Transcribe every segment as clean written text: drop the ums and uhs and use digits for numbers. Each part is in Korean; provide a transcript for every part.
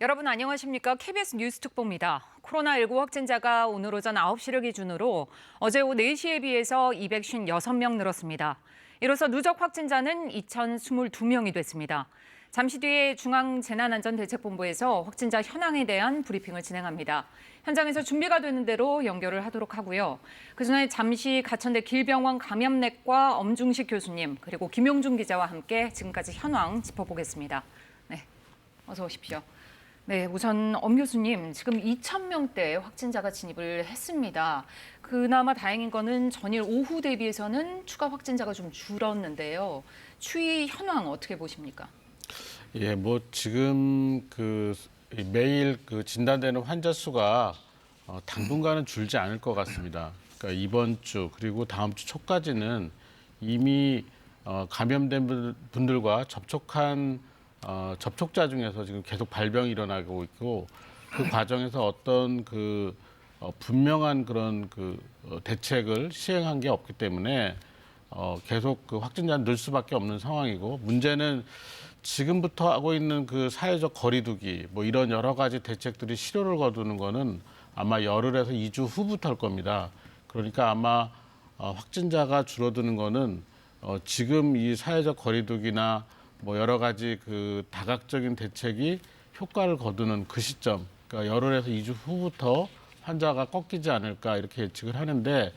여러분 안녕하십니까? KBS 뉴스 특보입니다. 코로나19 확진자가 오늘 오전 9시를 기준으로 어제 오후 4시에 비해서 256명 늘었습니다. 이로써 누적 확진자는 2,022명이 됐습니다. 잠시 뒤에 중앙재난안전대책본부에서 확진자 현황에 대한 브리핑을 진행합니다. 현장에서 준비가 되는 대로 연결을 하도록 하고요. 그전에 잠시 가천대 길병원 감염내과 엄중식 교수님 그리고 김용준 기자와 함께 지금까지 현황 짚어보겠습니다. 네, 어서 오십시오. 네, 우선 엄 교수님, 지금 2,000명대 확진자가 진입을 했습니다. 그나마 다행인 거는 전일 오후 대비해서는 추가 확진자가 좀 줄었는데요. 추이 현황 어떻게 보십니까? 예, 뭐 지금 매일 진단되는 환자 수가 당분간은 줄지 않을 것 같습니다. 그러니까 이번 주 그리고 다음 주 초까지는 이미 감염된 분들과 접촉한 접촉자 중에서 지금 계속 발병이 일어나고 있고 그 과정에서 어떤 분명한 그런 대책을 시행한 게 없기 때문에 계속 확진자는 늘 수밖에 없는 상황이고 문제는 지금부터 하고 있는 사회적 거리두기 뭐 이런 여러 가지 대책들이 실효를 거두는 거는 아마 열흘에서 2주 후부터 할 겁니다. 그러니까 아마 확진자가 줄어드는 거는 지금 이 사회적 거리두기나 뭐 여러 가지 다각적인 대책이 효과를 거두는 그 시점, 그러니까 열흘에서 2주 후부터 환자가 꺾이지 않을까 이렇게 예측을 하는데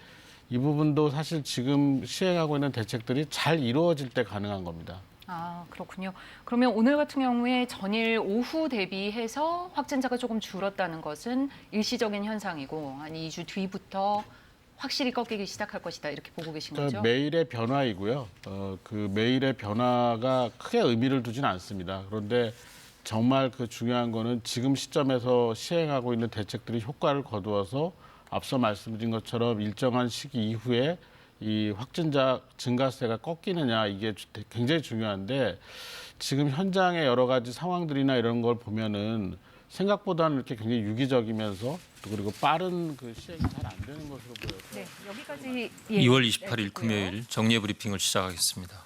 이 부분도 사실 지금 시행하고 있는 대책들이 잘 이루어질 때 가능한 겁니다. 아, 그렇군요. 그러면 오늘 같은 경우에 전일 오후 대비해서 확진자가 조금 줄었다는 것은 일시적인 현상이고 아니 2주 뒤부터 확실히 꺾이기 시작할 것이다 이렇게 보고 계신 거죠? 매일의 변화이고요. 매일의 변화가 크게 의미를 두지는 않습니다. 그런데 정말 중요한 거는 지금 시점에서 시행하고 있는 대책들이 효과를 거두어서 앞서 말씀드린 것처럼 일정한 시기 이후에 이 확진자 증가세가 꺾이느냐 이게 굉장히 중요한데 지금 현장의 여러 가지 상황들이나 이런 걸 보면은 생각보다는 이렇게 굉장히 유기적이면서 또 그리고 빠른 시행이 잘 안 되는 것으로 보여서 네, 여기까지 2월 28일 금요일 정례 브리핑을 시작하겠습니다.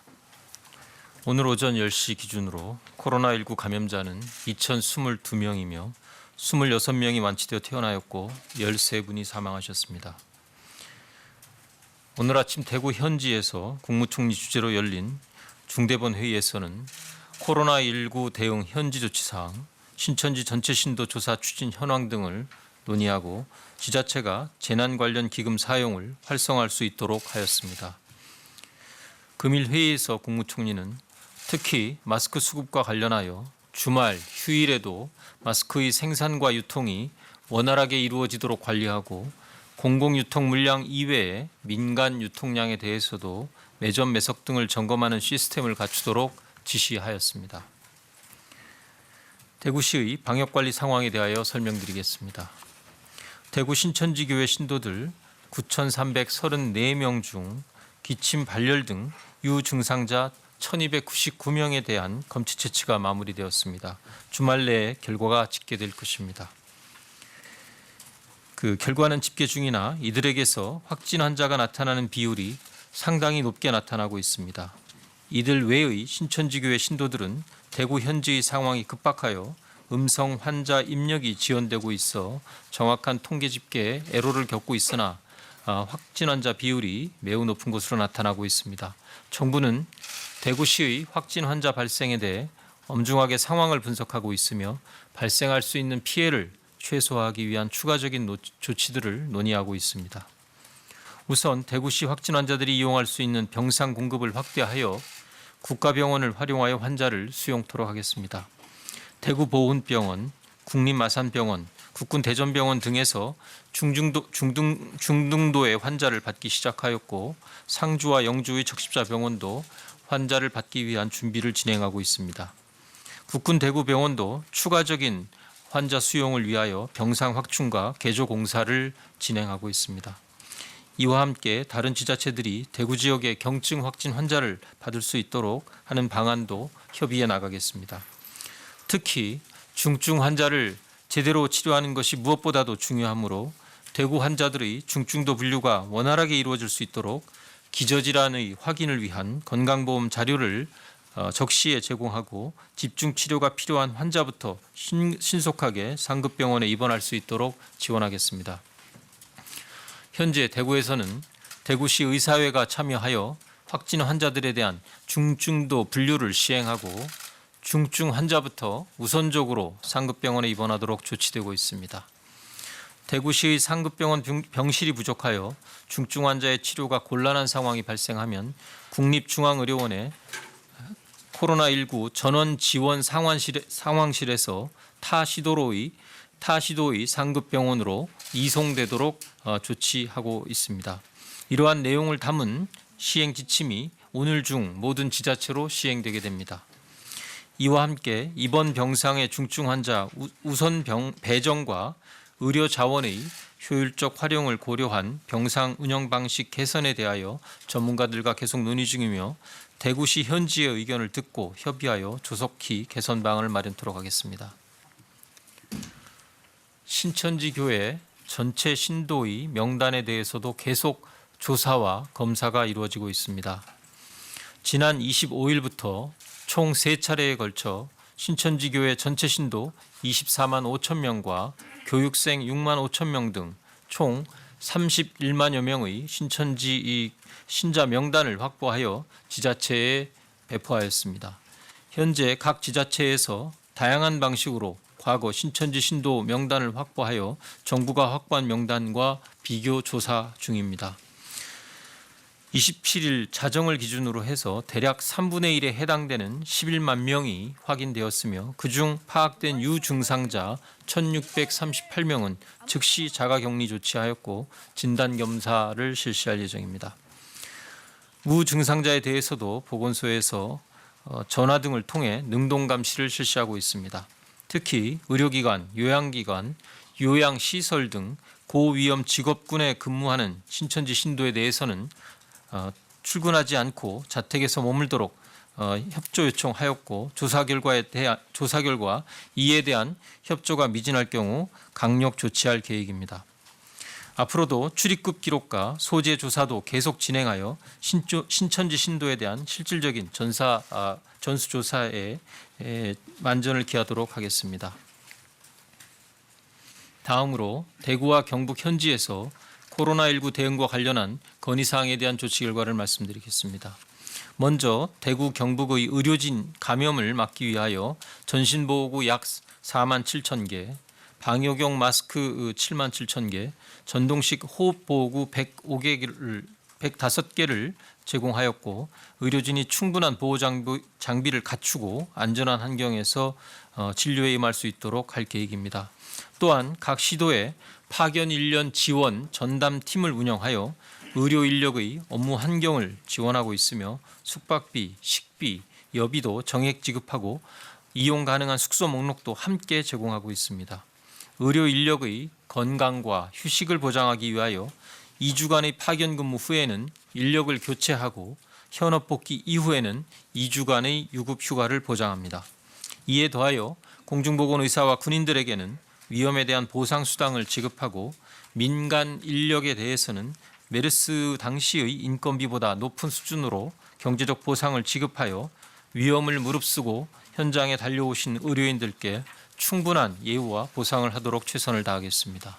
오늘 오전 10시 기준으로 코로나19 감염자는 2,022명이며 26명이 완치되어 퇴원하였고 13분이 사망하셨습니다. 오늘 아침 대구 현지에서 국무총리 주재로 열린 중대본 회의에서는 코로나19 대응 현지 조치 사항, 신천지 전체 신도 조사 추진 현황 등을 논의하고 지자체가 재난 관련 기금 사용을 활성화할 수 있도록 하였습니다. 금일 회의에서 국무총리는 특히 마스크 수급과 관련하여 주말, 휴일에도 마스크의 생산과 유통이 원활하게 이루어지도록 관리하고 공공유통 물량 이외의 민간 유통량에 대해서도 매점 매석 등을 점검하는 시스템을 갖추도록 지시하였습니다. 대구시의 방역관리 상황에 대하여 설명드리겠습니다. 대구 신천지교회 신도들 9,334명 중 기침, 발열 등 유증상자 1,299명에 대한 검체 채취가 마무리되었습니다. 주말 내에 결과가 집계될 것입니다. 결과는 집계 중이나 이들에게서 확진 환자가 나타나는 비율이 상당히 높게 나타나고 있습니다. 이들 외의 신천지교회 신도들은 대구 현지의 상황이 급박하여 음성 환자 입력이 지연되고 있어 정확한 통계 집계에 애로를 겪고 있으나 확진 환자 비율이 매우 높은 것으로 나타나고 있습니다. 정부는 대구시의 확진 환자 발생에 대해 엄중하게 상황을 분석하고 있으며 발생할 수 있는 피해를 최소화하기 위한 추가적인 조치들을 논의하고 있습니다. 우선 대구시 확진 환자들이 이용할 수 있는 병상 공급을 확대하여 국가병원을 활용하여 환자를 수용토록 하겠습니다. 대구보훈병원, 국립마산병원, 국군대전병원 등에서 중등도의 환자를 받기 시작하였고 상주와 영주의 적십자병원도 환자를 받기 위한 준비를 진행하고 있습니다. 국군대구병원도 추가적인 환자 수용을 위하여 병상 확충과 개조 공사를 진행하고 있습니다. 이와 함께 다른 지자체들이 대구 지역의 경증 확진 환자를 받을 수 있도록 하는 방안도 협의해 나가겠습니다. 특히 중증 환자를 제대로 치료하는 것이 무엇보다도 중요하므로 대구 환자들의 중증도 분류가 원활하게 이루어질 수 있도록 기저질환의 확인을 위한 건강보험 자료를 적시에 제공하고 집중 치료가 필요한 환자부터 신속하게 상급병원에 입원할 수 있도록 지원하겠습니다. 현재 대구에서는 대구시 의사회가 참여하여 확진 환자들에 대한 중증도 분류를 시행하고 중증 환자부터 우선적으로 상급병원에 입원하도록 조치되고 있습니다. 대구시의 상급병원 병실이 부족하여 중증 환자의 치료가 곤란한 상황이 발생하면 국립중앙의료원에 코로나19 전원 지원 상황실에서 타 시도의 상급병원으로 이송되도록 조치하고 있습니다. 이러한 내용을 담은 시행 지침이 오늘 중 모든 지자체로 시행되게 됩니다. 이와 함께 입원 병상의 중증 환자 우선 배정과 의료 자원의 효율적 활용을 고려한 병상 운영 방식 개선에 대하여 전문가들과 계속 논의 중이며 대구시 현지의 의견을 듣고 협의하여 조속히 개선 방안을 마련토록 하겠습니다. 신천지 교회 전체 신도의 명단에 대해서도 계속 조사와 검사가 이루어지고 있습니다. 지난 25일부터 총 3차례에 걸쳐 신천지 교회 전체 신도 24만 5천 명과 교육생 6만 5천 명 등 총 31만여 명의 신천지 신자 명단을 확보하여 지자체에 배포하였습니다. 현재 각 지자체에서 다양한 방식으로 과거 신천지 신도 명단을 확보하여 정부가 확보한 명단과 비교 조사 중입니다. 27일 자정을 기준으로 해서 대략 3분의 1에 해당되는 11만 명이 확인되었으며 그중 파악된 유증상자 1,638명은 즉시 자가격리 조치하였고 진단검사를 실시할 예정입니다. 무증상자에 대해서도 보건소에서 전화 등을 통해 능동감시를 실시하고 있습니다. 특히 의료기관, 요양기관, 요양시설 등 고위험 직업군에 근무하는 신천지 신도에 대해서는 출근하지 않고 자택에서 머물도록 협조 요청하였고 조사 결과 이에 대한 협조가 미진할 경우 강력 조치할 계획입니다. 앞으로도 출입국 기록과 소재 조사도 계속 진행하여 신천지 신도에 대한 실질적인 전수 조사에 만전을 기하도록 하겠습니다. 다음으로 대구와 경북 현지에서 코로나19 대응과 관련한 건의사항에 대한 조치 결과를 말씀드리겠습니다. 먼저 대구 경북의 의료진 감염을 막기 위하여 전신보호구 약 4만 7천 개, 방역용 마스크 7만 7천 개, 전동식 호흡보호구 105개를 제공하였고 의료진이 충분한 보호 장비를 갖추고 안전한 환경에서 진료에 임할 수 있도록 할 계획입니다. 또한 각 시도에 파견 인력 지원 전담팀을 운영하여 의료 인력의 업무 환경을 지원하고 있으며 숙박비, 식비, 여비도 정액 지급하고 이용 가능한 숙소 목록도 함께 제공하고 있습니다. 의료 인력의 건강과 휴식을 보장하기 위하여 2주간의 파견 근무 후에는 인력을 교체하고 현업 복귀 이후에는 2주간의 유급 휴가를 보장합니다. 이에 더하여 공중보건의사와 군인들에게는 위험에 대한 보상수당을 지급하고 민간 인력에 대해서는 메르스 당시의 인건비보다 높은 수준으로 경제적 보상을 지급하여 위험을 무릅쓰고 현장에 달려오신 의료인들께 충분한 예우와 보상을 하도록 최선을 다하겠습니다.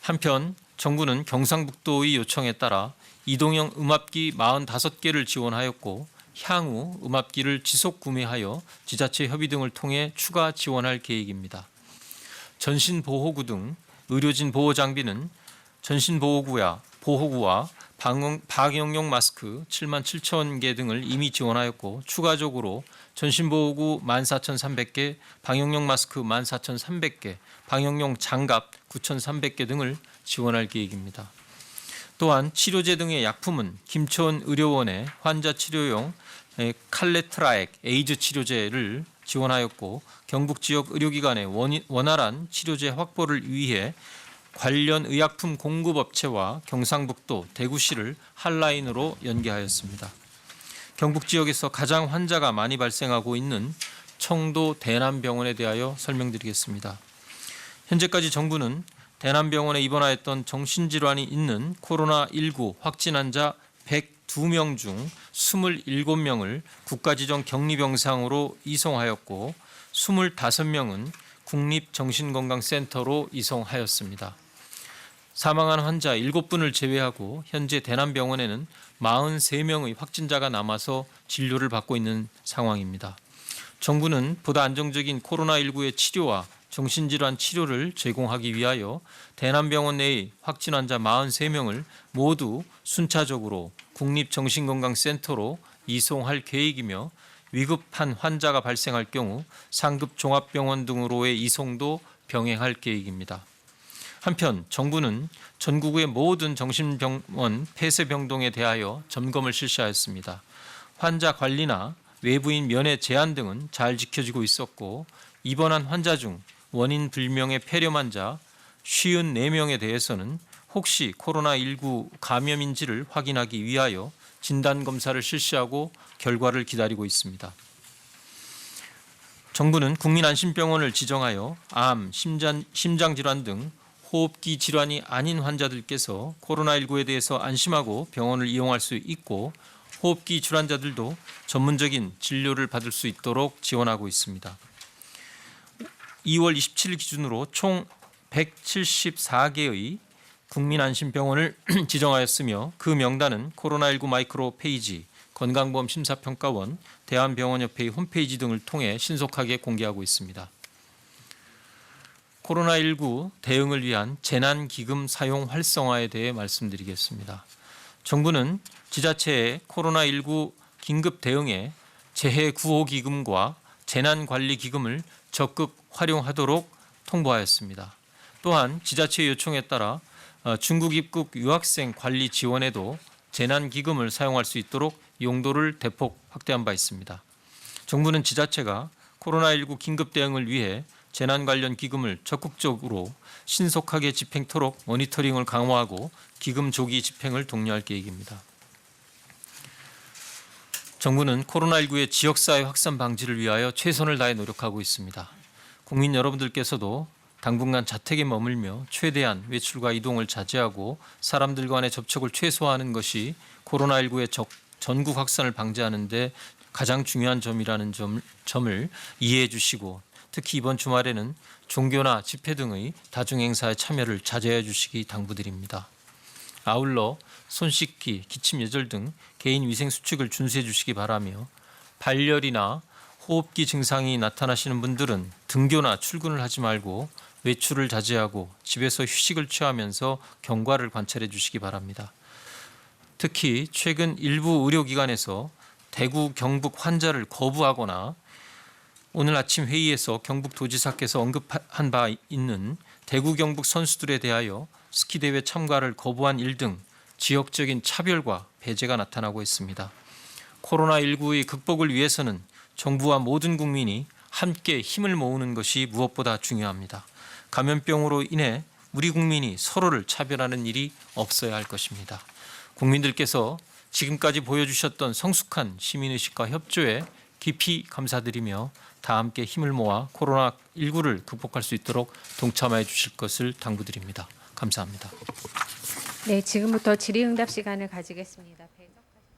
한편 정부는 경상북도의 요청에 따라 이동형 음압기 45개를 지원하였고 향후 음압기를 지속 구매하여 지자체 협의 등을 통해 추가 지원할 계획입니다. 전신보호구 등 의료진 보호 장비는 전신보호구와 방역용 마스크 7만 7천 개 등을 이미 지원하였고 추가적으로 전신보호구 14,300개, 방역용 마스크 14,300개, 방역용 장갑 9,300개 등을 지원할 계획입니다. 또한 치료제 등의 약품은 김천 의료원에 환자 치료용 칼레트라액 에이즈 치료제를 지원하였고 경북 지역 의료기관의 원활한 치료제 확보를 위해 관련 의약품 공급업체와 경상북도 대구시를 핫라인으로 연계하였습니다. 경북 지역에서 가장 환자가 많이 발생하고 있는 청도 대남병원에 대하여 설명드리겠습니다. 현재까지 정부는 대남병원에 입원하였던 정신질환이 있는 코로나19 확진 환자 2명 중 27명을 국가지정 격리병상으로 이송하였고 25명은 국립정신건강센터로 이송하였습니다. 사망한 환자 7분을 제외하고 현재 대남병원에는 43명의 확진자가 남아서 진료를 받고 있는 상황입니다. 정부는 보다 안정적인 코로나19의 치료와 정신질환 치료를 제공하기 위하여 대남병원 내의 확진 환자 43명을 모두 순차적으로 국립정신건강센터로 이송할 계획이며 위급한 환자가 발생할 경우 상급 종합병원 등으로의 이송도 병행할 계획입니다. 한편 정부는 전국의 모든 정신병원 폐쇄병동에 대하여 점검을 실시하였습니다. 환자 관리나 외부인 면회 제한 등은 잘 지켜지고 있었고 입원한 환자 중 원인 불명의 폐렴 환자 54명에 대해서는 혹시 코로나19 감염인지를 확인하기 위하여 진단검사를 실시하고 결과를 기다리고 있습니다. 정부는 국민안심병원을 지정하여 암, 심장질환 등 호흡기 질환이 아닌 환자들께서 코로나19에 대해서 안심하고 병원을 이용할 수 있고 호흡기 질환자들도 전문적인 진료를 받을 수 있도록 지원하고 있습니다. 2월 27일 기준으로 총 174개의 국민안심병원을 지정하였으며 그 명단은 코로나19 마이크로 페이지, 건강보험 심사평가원, 대한병원협회의 홈페이지 등을 통해 신속하게 공개하고 있습니다. 코로나19 대응을 위한 재난기금 사용 활성화에 대해 말씀드리겠습니다. 정부는 지자체의 코로나19 긴급 대응에 재해구호기금과 재난관리기금을 적극 활용하도록 통보하였습니다. 또한 지자체의 요청에 따라 중국 입국 유학생 관리 지원에도 재난기금을 사용할 수 있도록 용도를 대폭 확대한 바 있습니다. 정부는 지자체가 코로나19 긴급 대응을 위해 재난 관련 기금을 적극적으로 신속하게 집행토록 모니터링을 강화하고 기금 조기 집행을 독려할 계획입니다. 정부는 코로나19의 지역사회 확산 방지를 위하여 최선을 다해 노력하고 있습니다. 국민 여러분들께서도 당분간 자택에 머물며 최대한 외출과 이동을 자제하고 사람들 간의 접촉을 최소화하는 것이 코로나19의 전국 확산을 방지하는 데 가장 중요한 점이라는 점을 이해해 주시고 특히 이번 주말에는 종교나 집회 등의 다중행사에 참여를 자제해 주시기 당부드립니다. 아울러 손 씻기, 기침 예절 등 개인 위생 수칙을 준수해 주시기 바라며 발열이나 호흡기 증상이 나타나시는 분들은 등교나 출근을 하지 말고 외출을 자제하고 집에서 휴식을 취하면서 경과를 관찰해 주시기 바랍니다. 특히 최근 일부 의료기관에서 대구, 경북 환자를 거부하거나 오늘 아침 회의에서 경북도지사께서 언급한 바 있는 대구, 경북 선수들에 대하여 스키대회 참가를 거부한 일 등 지역적인 차별과 배제가 나타나고 있습니다. 코로나19의 극복을 위해서는 정부와 모든 국민이 함께 힘을 모으는 것이 무엇보다 중요합니다. 감염병으로 인해 우리 국민이 서로를 차별하는 일이 없어야 할 것입니다. 국민들께서 지금까지 보여주셨던 성숙한 시민의식과 협조에 깊이 감사드리며 다 함께 힘을 모아 코로나19를 극복할 수 있도록 동참해 주실 것을 당부드립니다. 감사합니다. 네, 지금부터 질의응답 시간을 가지겠습니다.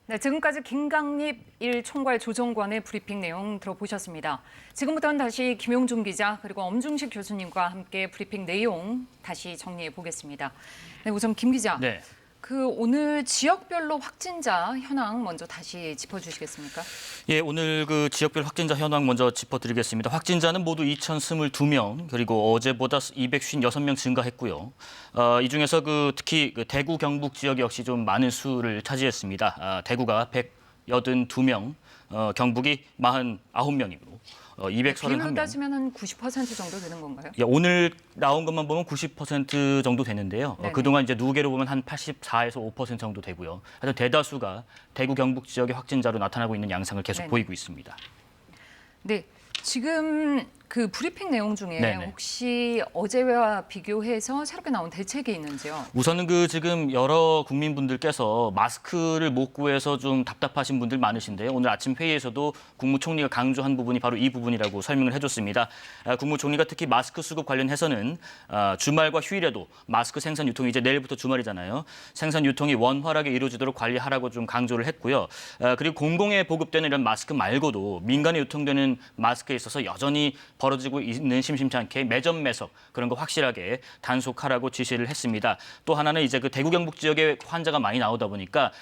네, 지금까지 김강립 1총괄 조정관의 브리핑 내용 들어보셨습니다. 지금부터는 다시 김용준 기자 그리고 엄중식 교수님과 함께 브리핑 내용 다시 정리해 보겠습니다. 네, 우선 김 기자. 네. 오늘 지역별로 확진자 현황 먼저 다시 짚어주시겠습니까? 예, 오늘 그 지역별 확진자 현황 먼저 짚어드리겠습니다. 확진자는 모두 2,022명, 그리고 어제보다 256명 증가했고요. 이 중에서 특히 대구, 경북 지역이 역시 좀 많은 수를 차지했습니다. 대구가 182명, 경북이 49명이고. 231명. 비율로 따지면 한 90% 정도 되는 건가요? 예, 오늘 나온 것만 보면 90% 정도 되는데요. 그동안 이제 누계로 보면 한 84에서 5% 정도 되고요. 하여튼 대다수가 대구, 경북 지역의 확진자로 나타나고 있는 양상을 계속 네네. 보이고 있습니다. 네, 지금 그 브리핑 내용 중에 네네. 혹시 어제와 비교해서 새롭게 나온 대책이 있는지요? 우선은 그 지금 여러 국민분들께서 마스크를 못 구해서 좀 답답하신 분들 많으신데요. 오늘 아침 회의에서도 국무총리가 강조한 부분이 바로 이 부분이라고 설명을 해줬습니다. 국무총리가 특히 마스크 수급 관련해서는 주말과 휴일에도 마스크 생산 유통이 이제 내일부터 주말이잖아요. 생산 유통이 원활하게 이루어지도록 관리하라고 좀 강조를 했고요. 그리고 공공에 보급되는 이런 마스크 말고도 민간에 유통되는 마스크에 있어서 여전히 벌어지고 있는 심심치 않게 매점 매석 그런 거 확실하게 단속하라고 지시를 했습니다. 또 하나는 이제 그 대구 경북 지역에 환자가 많이 나오다 보니까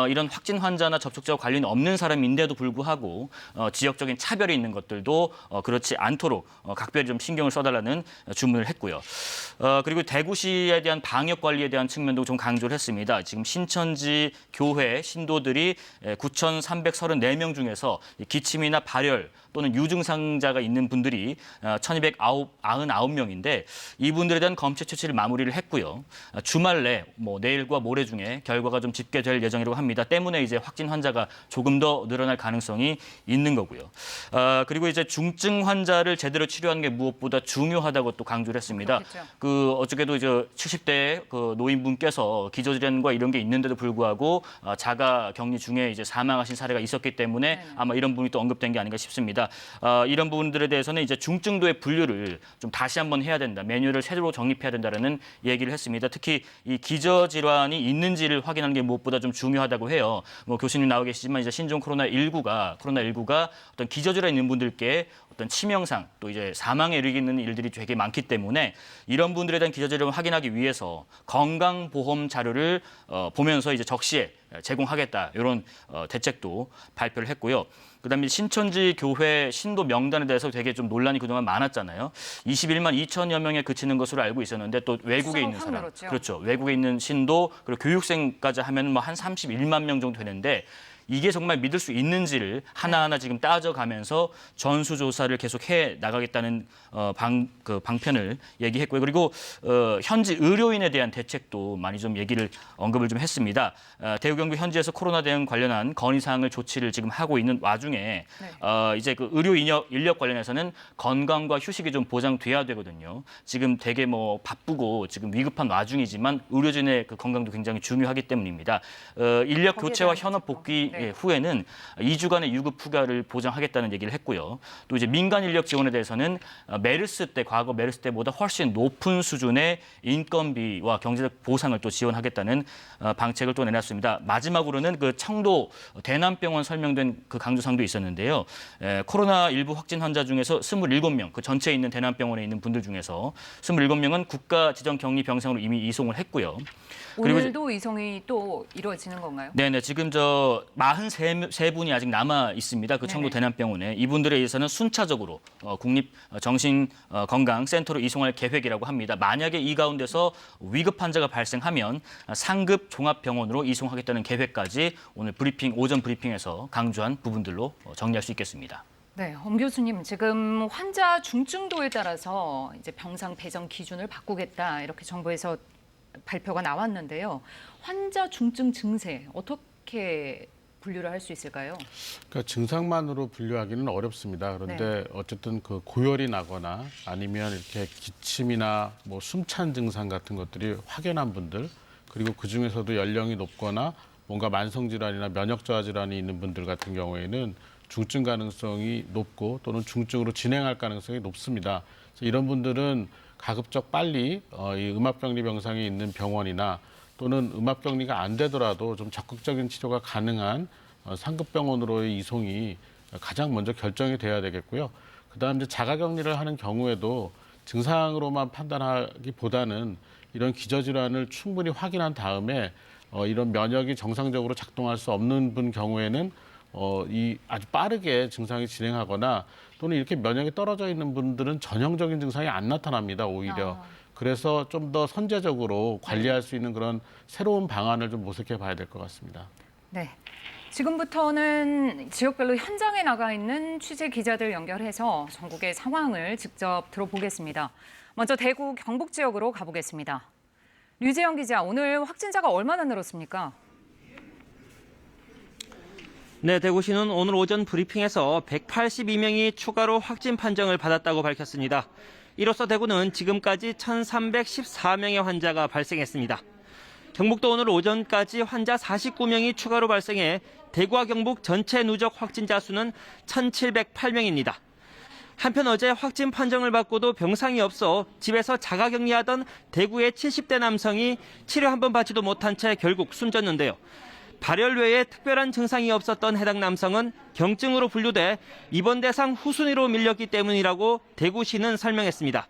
이런 확진 환자나 접촉자와 관련이 없는 사람인데도 불구하고 지역적인 차별이 있는 것들도 그렇지 않도록 각별히 좀 신경을 써달라는 주문을 했고요. 그리고 대구시에 대한 방역 관리에 대한 측면도 좀 강조를 했습니다. 지금 신천지 교회 신도들이 9,334명 중에서 기침이나 발열 또는 유증상자가 있는 분들이 1,299명인데 이분들에 대한 검체 채취를 마무리를 했고요. 주말 내 내일과 모레 중에 결과가 좀 집계될 예정이라고 합니다. 때문에 이제 확진 환자가 조금 더 늘어날 가능성이 있는 거고요. 그리고 이제 중증 환자를 제대로 치료하는 게 무엇보다 중요하다고 또 강조를 했습니다. 그렇겠죠. 그 어저께도 이제 70대 그 노인분께서 기저질환과 이런 게 있는데도 불구하고 자가 격리 중에 이제 사망하신 사례가 있었기 때문에 네네. 아마 이런 부분이 또 언급된 게 아닌가 싶습니다. 이런 부분들에 대해서는 이제 중증도의 분류를 좀 다시 한번 해야 된다. 매뉴얼을 새로 정립해야 된다라는 얘기를 했습니다. 특히 이 기저질환이 있는지를 확인하는 게 무엇보다 좀 중요하다고 해요. 교수님 나와 계시지만 이제 신종 코로나19가 어떤 기저질환 있는 분들께 어떤 치명상 또 이제 사망에 이르는 일들이 되게 많기 때문에 이런 분들에 대한 기저질환을 확인하기 위해서 건강보험 자료를 보면서 이제 적시에 제공하겠다 이런 대책도 발표를 했고요. 그다음에 신천지 교회 신도 명단에 대해서 되게 좀 논란이 그동안 많았잖아요. 21만 2천여 명에 그치는 것으로 알고 있었는데 또 외국에 있는 확 사람, 늘었죠. 그렇죠. 외국에 있는 신도 그리고 교육생까지 하면 뭐 한 31만 명 정도 되는데 이게 정말 믿을 수 있는지를 하나하나 지금 따져가면서 전수조사를 계속 해 나가겠다는 방편을 얘기했고요. 그리고 현지 의료인에 대한 대책도 많이 좀 얘기를 언급을 좀 했습니다. 대구 경북 현지에서 코로나 대응 관련한 건의사항을 조치를 지금 하고 있는 와중에 이제 그 의료 인력 관련해서는 건강과 휴식이 좀 보장돼야 되거든요. 지금 되게 바쁘고 지금 위급한 와중이지만 의료진의 그 건강도 굉장히 중요하기 때문입니다. 인력 거기에 교체와 대한 현업 대책도. 복귀 네. 후에는 2주간의 유급 휴가를 보장하겠다는 얘기를 했고요. 또 이제 민간 인력 지원에 대해서는 과거 메르스 때보다 훨씬 높은 수준의 인건비와 경제적 보상을 또 지원하겠다는 방책을 또 내놨습니다. 마지막으로는 그 청도 대남병원 설명된 그 강조사항도 있었는데요. 코로나19 확진 환자 중에서 27명, 그 전체에 있는 대남병원에 있는 분들 중에서 27명은 국가 지정 격리 병상으로 이미 이송을 했고요. 그리고 오늘도 이송이 또 이루어지는 건가요? 네네, 지금 43분이 아직 남아 있습니다. 그 청도 네네. 대남병원에 이분들에 의해서는 순차적으로 국립 정신건강센터로 이송할 계획이라고 합니다. 만약에 이 가운데서 위급 환자가 발생하면 상급 종합병원으로 이송하겠다는 계획까지 오늘 오전 브리핑에서 강조한 부분들로 정리할 수 있겠습니다. 네, 엄 교수님, 지금 환자 중증도에 따라서 이제 병상 배정 기준을 바꾸겠다 이렇게 정부에서 발표가 나왔는데요. 환자 중증 증세 어떻게 분류를 할 수 있을까요? 그러니까 증상만으로 분류하기는 어렵습니다. 그런데 어쨌든 그 고열이 나거나 아니면 이렇게 기침이나 숨찬 증상 같은 것들이 확연한 분들, 그리고 그 중에서도 연령이 높거나 뭔가 만성 질환이나 면역 저하 질환이 있는 분들 같은 경우에는 중증 가능성이 높고 또는 중증으로 진행할 가능성이 높습니다. 그래서 이런 분들은 가급적 빨리 이 음압병리 병상이 있는 병원이나 또는 음압병리가 안 되더라도 좀 적극적인 치료가 가능한 상급병원으로의 이송이 가장 먼저 결정이 돼야 되겠고요. 그다음 이제 자가격리를 하는 경우에도 증상으로만 판단하기보다는 이런 기저질환을 충분히 확인한 다음에 이런 면역이 정상적으로 작동할 수 없는 분 경우에는 이 아주 빠르게 증상이 진행하거나 또는 이렇게 면역이 떨어져 있는 분들은 전형적인 증상이 안 나타납니다, 오히려. 그래서 좀 더 선제적으로 관리할 수 있는 그런 새로운 방안을 좀 모색해 봐야 될 것 같습니다. 네. 지금부터는 지역별로 현장에 나가 있는 취재 기자들 연결해서 전국의 상황을 직접 들어보겠습니다. 먼저 대구 경북 지역으로 가보겠습니다. 류재영 기자, 오늘 확진자가 얼마나 늘었습니까? 네, 대구시는 오늘 오전 브리핑에서 182명이 추가로 확진 판정을 받았다고 밝혔습니다. 이로써 대구는 지금까지 1,314명의 환자가 발생했습니다. 경북도 오늘 오전까지 환자 49명이 추가로 발생해 대구와 경북 전체 누적 확진자 수는 1,708명입니다. 한편 어제 확진 판정을 받고도 병상이 없어 집에서 자가격리하던 대구의 70대 남성이 치료 한 번 받지도 못한 채 결국 숨졌는데요. 발열 외에 특별한 증상이 없었던 해당 남성은 경증으로 분류돼 입원 대상 후순위로 밀렸기 때문이라고 대구시는 설명했습니다.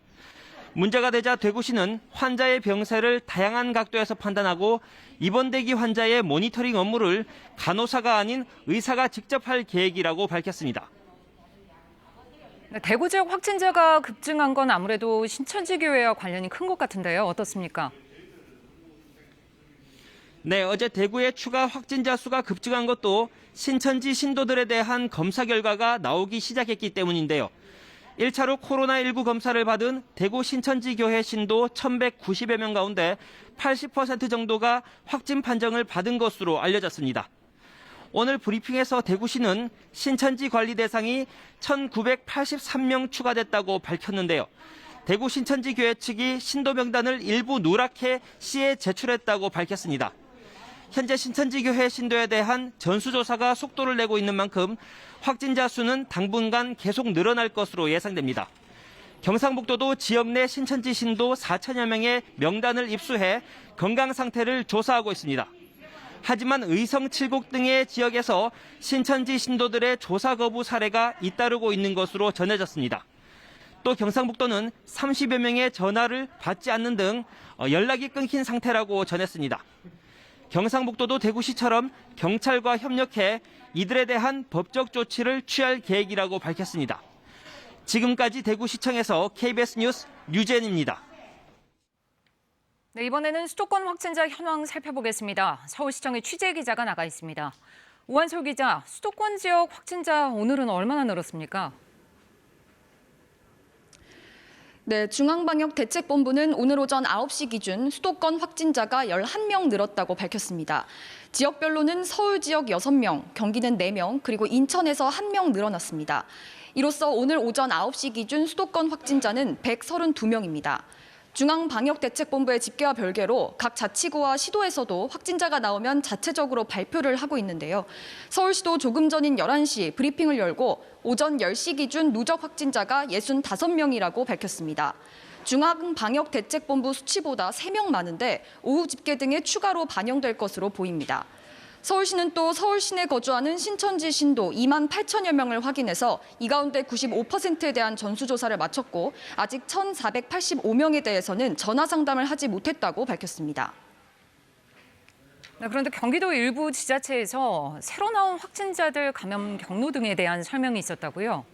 문제가 되자 대구시는 환자의 병세를 다양한 각도에서 판단하고 입원 대기 환자의 모니터링 업무를 간호사가 아닌 의사가 직접 할 계획이라고 밝혔습니다. 네, 대구 지역 확진자가 급증한 건 아무래도 신천지 교회와 관련이 큰 것 같은데요. 어떻습니까? 네, 어제 대구의 추가 확진자 수가 급증한 것도 신천지 신도들에 대한 검사 결과가 나오기 시작했기 때문인데요. 1차로 코로나19 검사를 받은 대구 신천지 교회 신도 1,190여 명 가운데 80% 정도가 확진 판정을 받은 것으로 알려졌습니다. 오늘 브리핑에서 대구시는 신천지 관리 대상이 1,983명 추가됐다고 밝혔는데요. 대구 신천지 교회 측이 신도 명단을 일부 누락해 시에 제출했다고 밝혔습니다. 현재 신천지 교회 신도에 대한 전수조사가 속도를 내고 있는 만큼 확진자 수는 당분간 계속 늘어날 것으로 예상됩니다. 경상북도도 지역 내 신천지 신도 4천여 명의 명단을 입수해 건강 상태를 조사하고 있습니다. 하지만 의성 7곡 등의 지역에서 신천지 신도들의 조사 거부 사례가 잇따르고 있는 것으로 전해졌습니다. 또 경상북도는 30여 명의 전화를 받지 않는 등 연락이 끊긴 상태라고 전했습니다. 경상북도도 대구시처럼 경찰과 협력해 이들에 대한 법적 조치를 취할 계획이라고 밝혔습니다. 지금까지 대구시청에서 KBS 뉴스 류재현입니다. 네, 이번에는 수도권 확진자 현황 살펴보겠습니다. 서울시청의 취재 기자가 나가 있습니다. 우한솔 기자, 수도권 지역 확진자 오늘은 얼마나 늘었습니까? 네, 중앙방역대책본부는 오늘 오전 9시 기준 수도권 확진자가 11명 늘었다고 밝혔습니다. 지역별로는 서울 지역 6명, 경기는 4명, 그리고 인천에서 1명 늘어났습니다. 이로써 오늘 오전 9시 기준 수도권 확진자는 132명입니다. 중앙방역대책본부의 집계와 별개로 각 자치구와 시도에서도 확진자가 나오면 자체적으로 발표를 하고 있는데요. 서울시도 조금 전인 11시 브리핑을 열고 오전 10시 기준 누적 확진자가 65명이라고 밝혔습니다. 중앙방역대책본부 수치보다 3명 많은데 오후 집계 등에 추가로 반영될 것으로 보입니다. 서울시는 또 서울 시내 거주하는 신천지 신도 2만 8천여 명을 확인해서 이 가운데 95%에 대한 전수조사를 마쳤고 아직 1,485명에 대해서는 전화 상담을 하지 못했다고 밝혔습니다. 네, 그런데 경기도 일부 지자체에서 새로 나온 확진자들 감염 경로 등에 대한 설명이 있었다고요?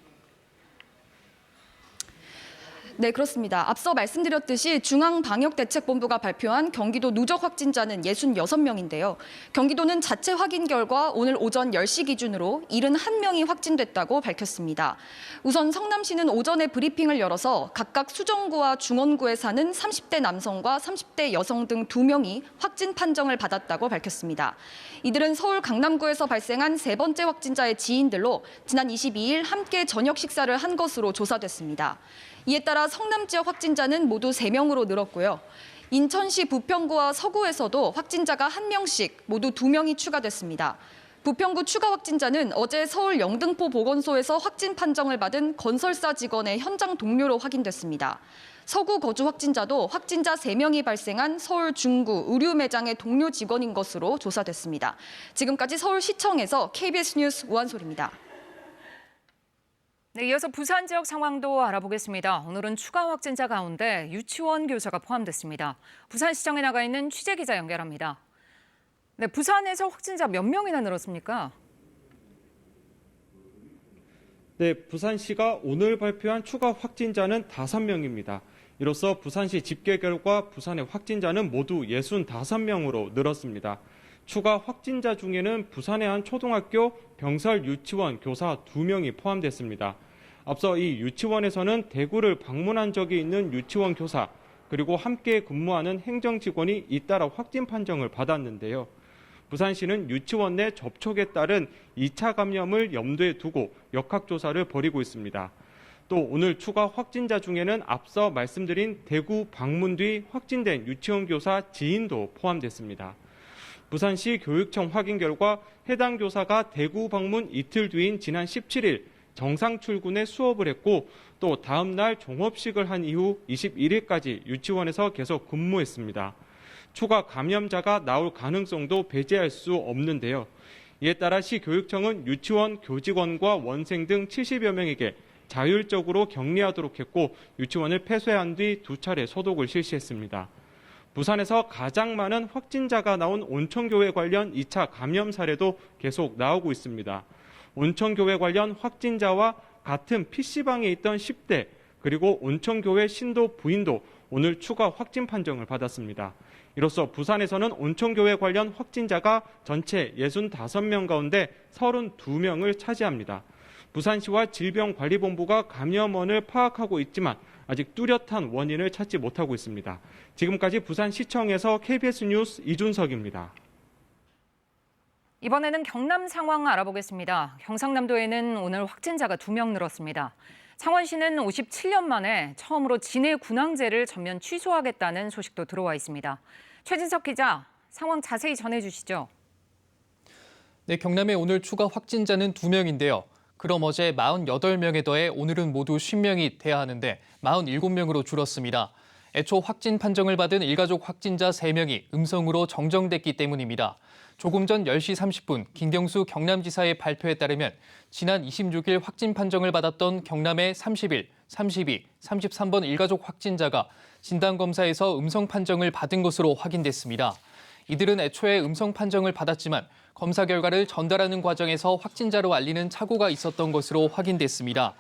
네, 그렇습니다. 앞서 말씀드렸듯이 중앙방역대책본부가 발표한 경기도 누적 확진자는 66명인데요. 경기도는 자체 확인 결과 오늘 오전 10시 기준으로 71명이 확진됐다고 밝혔습니다. 우선 성남시는 오전에 브리핑을 열어서 각각 수정구와 중원구에 사는 30대 남성과 30대 여성 등 2명이 확진 판정을 받았다고 밝혔습니다. 이들은 서울 강남구에서 발생한 세 번째 확진자의 지인들로 지난 22일 함께 저녁 식사를 한 것으로 조사됐습니다. 이에 따라 성남 지역 확진자는 모두 3명으로 늘었고요. 인천시 부평구와 서구에서도 확진자가 1명씩 모두 2명이 추가됐습니다. 부평구 추가 확진자는 어제 서울 영등포 보건소에서 확진 판정을 받은 건설사 직원의 현장 동료로 확인됐습니다. 서구 거주 확진자도 확진자 3명이 발생한 서울 중구 의류 매장의 동료 직원인 것으로 조사됐습니다. 지금까지 서울시청에서 KBS 뉴스 우한솔입니다. 네, 이어서 부산 지역 상황도 알아보겠습니다. 오늘은 추가 확진자 가운데 유치원 교사가 포함됐습니다. 부산시청에 나가 있는 취재 기자 연결합니다. 네, 부산에서 확진자 몇 명이나 늘었습니까? 네, 부산시가 오늘 발표한 추가 확진자는 5명입니다. 이로써 부산시 집계 결과 부산의 확진자는 모두 65명으로 늘었습니다. 추가 확진자 중에는 부산의 한 초등학교 병설 유치원 교사 2명이 포함됐습니다. 앞서 이 유치원에서는 대구를 방문한 적이 있는 유치원 교사 그리고 함께 근무하는 행정직원이 잇따라 확진 판정을 받았는데요. 부산시는 유치원 내 접촉에 따른 2차 감염을 염두에 두고 역학조사를 벌이고 있습니다. 또 오늘 추가 확진자 중에는 앞서 말씀드린 대구 방문 뒤 확진된 유치원 교사 지인도 포함됐습니다. 부산시 교육청 확인 결과 해당 교사가 대구 방문 이틀 뒤인 지난 17일 정상 출근에 수업을 했고 또 다음 날 종업식을 한 이후 21일까지 유치원에서 계속 근무했습니다. 추가 감염자가 나올 가능성도 배제할 수 없는데요. 이에 따라 시 교육청은 유치원 교직원과 원생 등 70여 명에게 자율적으로 격리하도록 했고 유치원을 폐쇄한 뒤 2차례 소독을 실시했습니다. 부산에서 가장 많은 확진자가 나온 온천교회 관련 2차 감염 사례도 계속 나오고 있습니다. 온천교회 관련 확진자와 같은 PC방에 있던 10대 그리고 온천교회 신도 부인도 오늘 추가 확진 판정을 받았습니다. 이로써 부산에서는 온천교회 관련 확진자가 전체 65명 가운데 32명을 차지합니다. 부산시와 질병관리본부가 감염원을 파악하고 있지만 아직 뚜렷한 원인을 찾지 못하고 있습니다. 지금까지 부산시청에서 KBS 뉴스 이준석입니다. 이번에는 경남 상황 알아보겠습니다. 경상남도에는 오늘 확진자가 2명 늘었습니다. 창원시는 57년 만에 처음으로 진해 군항제를 전면 취소하겠다는 소식도 들어와 있습니다. 최진석 기자, 상황 자세히 전해주시죠. 네, 경남에 오늘 추가 확진자는 2명인데요. 그럼 어제 48명에 더해 오늘은 모두 50명이 돼야 하는데 47명으로 줄었습니다. 애초 확진 판정을 받은 일가족 확진자 3명이 음성으로 정정됐기 때문입니다. 조금 전 10시 30분 김경수 경남지사의 발표에 따르면 지난 26일 확진 판정을 받았던 경남의 31, 32, 33번 일가족 확진자가 진단검사에서 음성 판정을 받은 것으로 확인됐습니다. 이들은 애초에 음성 판정을 받았지만 검사 결과를 전달하는 과정에서 확진자로 알리는 착오가 있었던 것으로 확인됐습니다.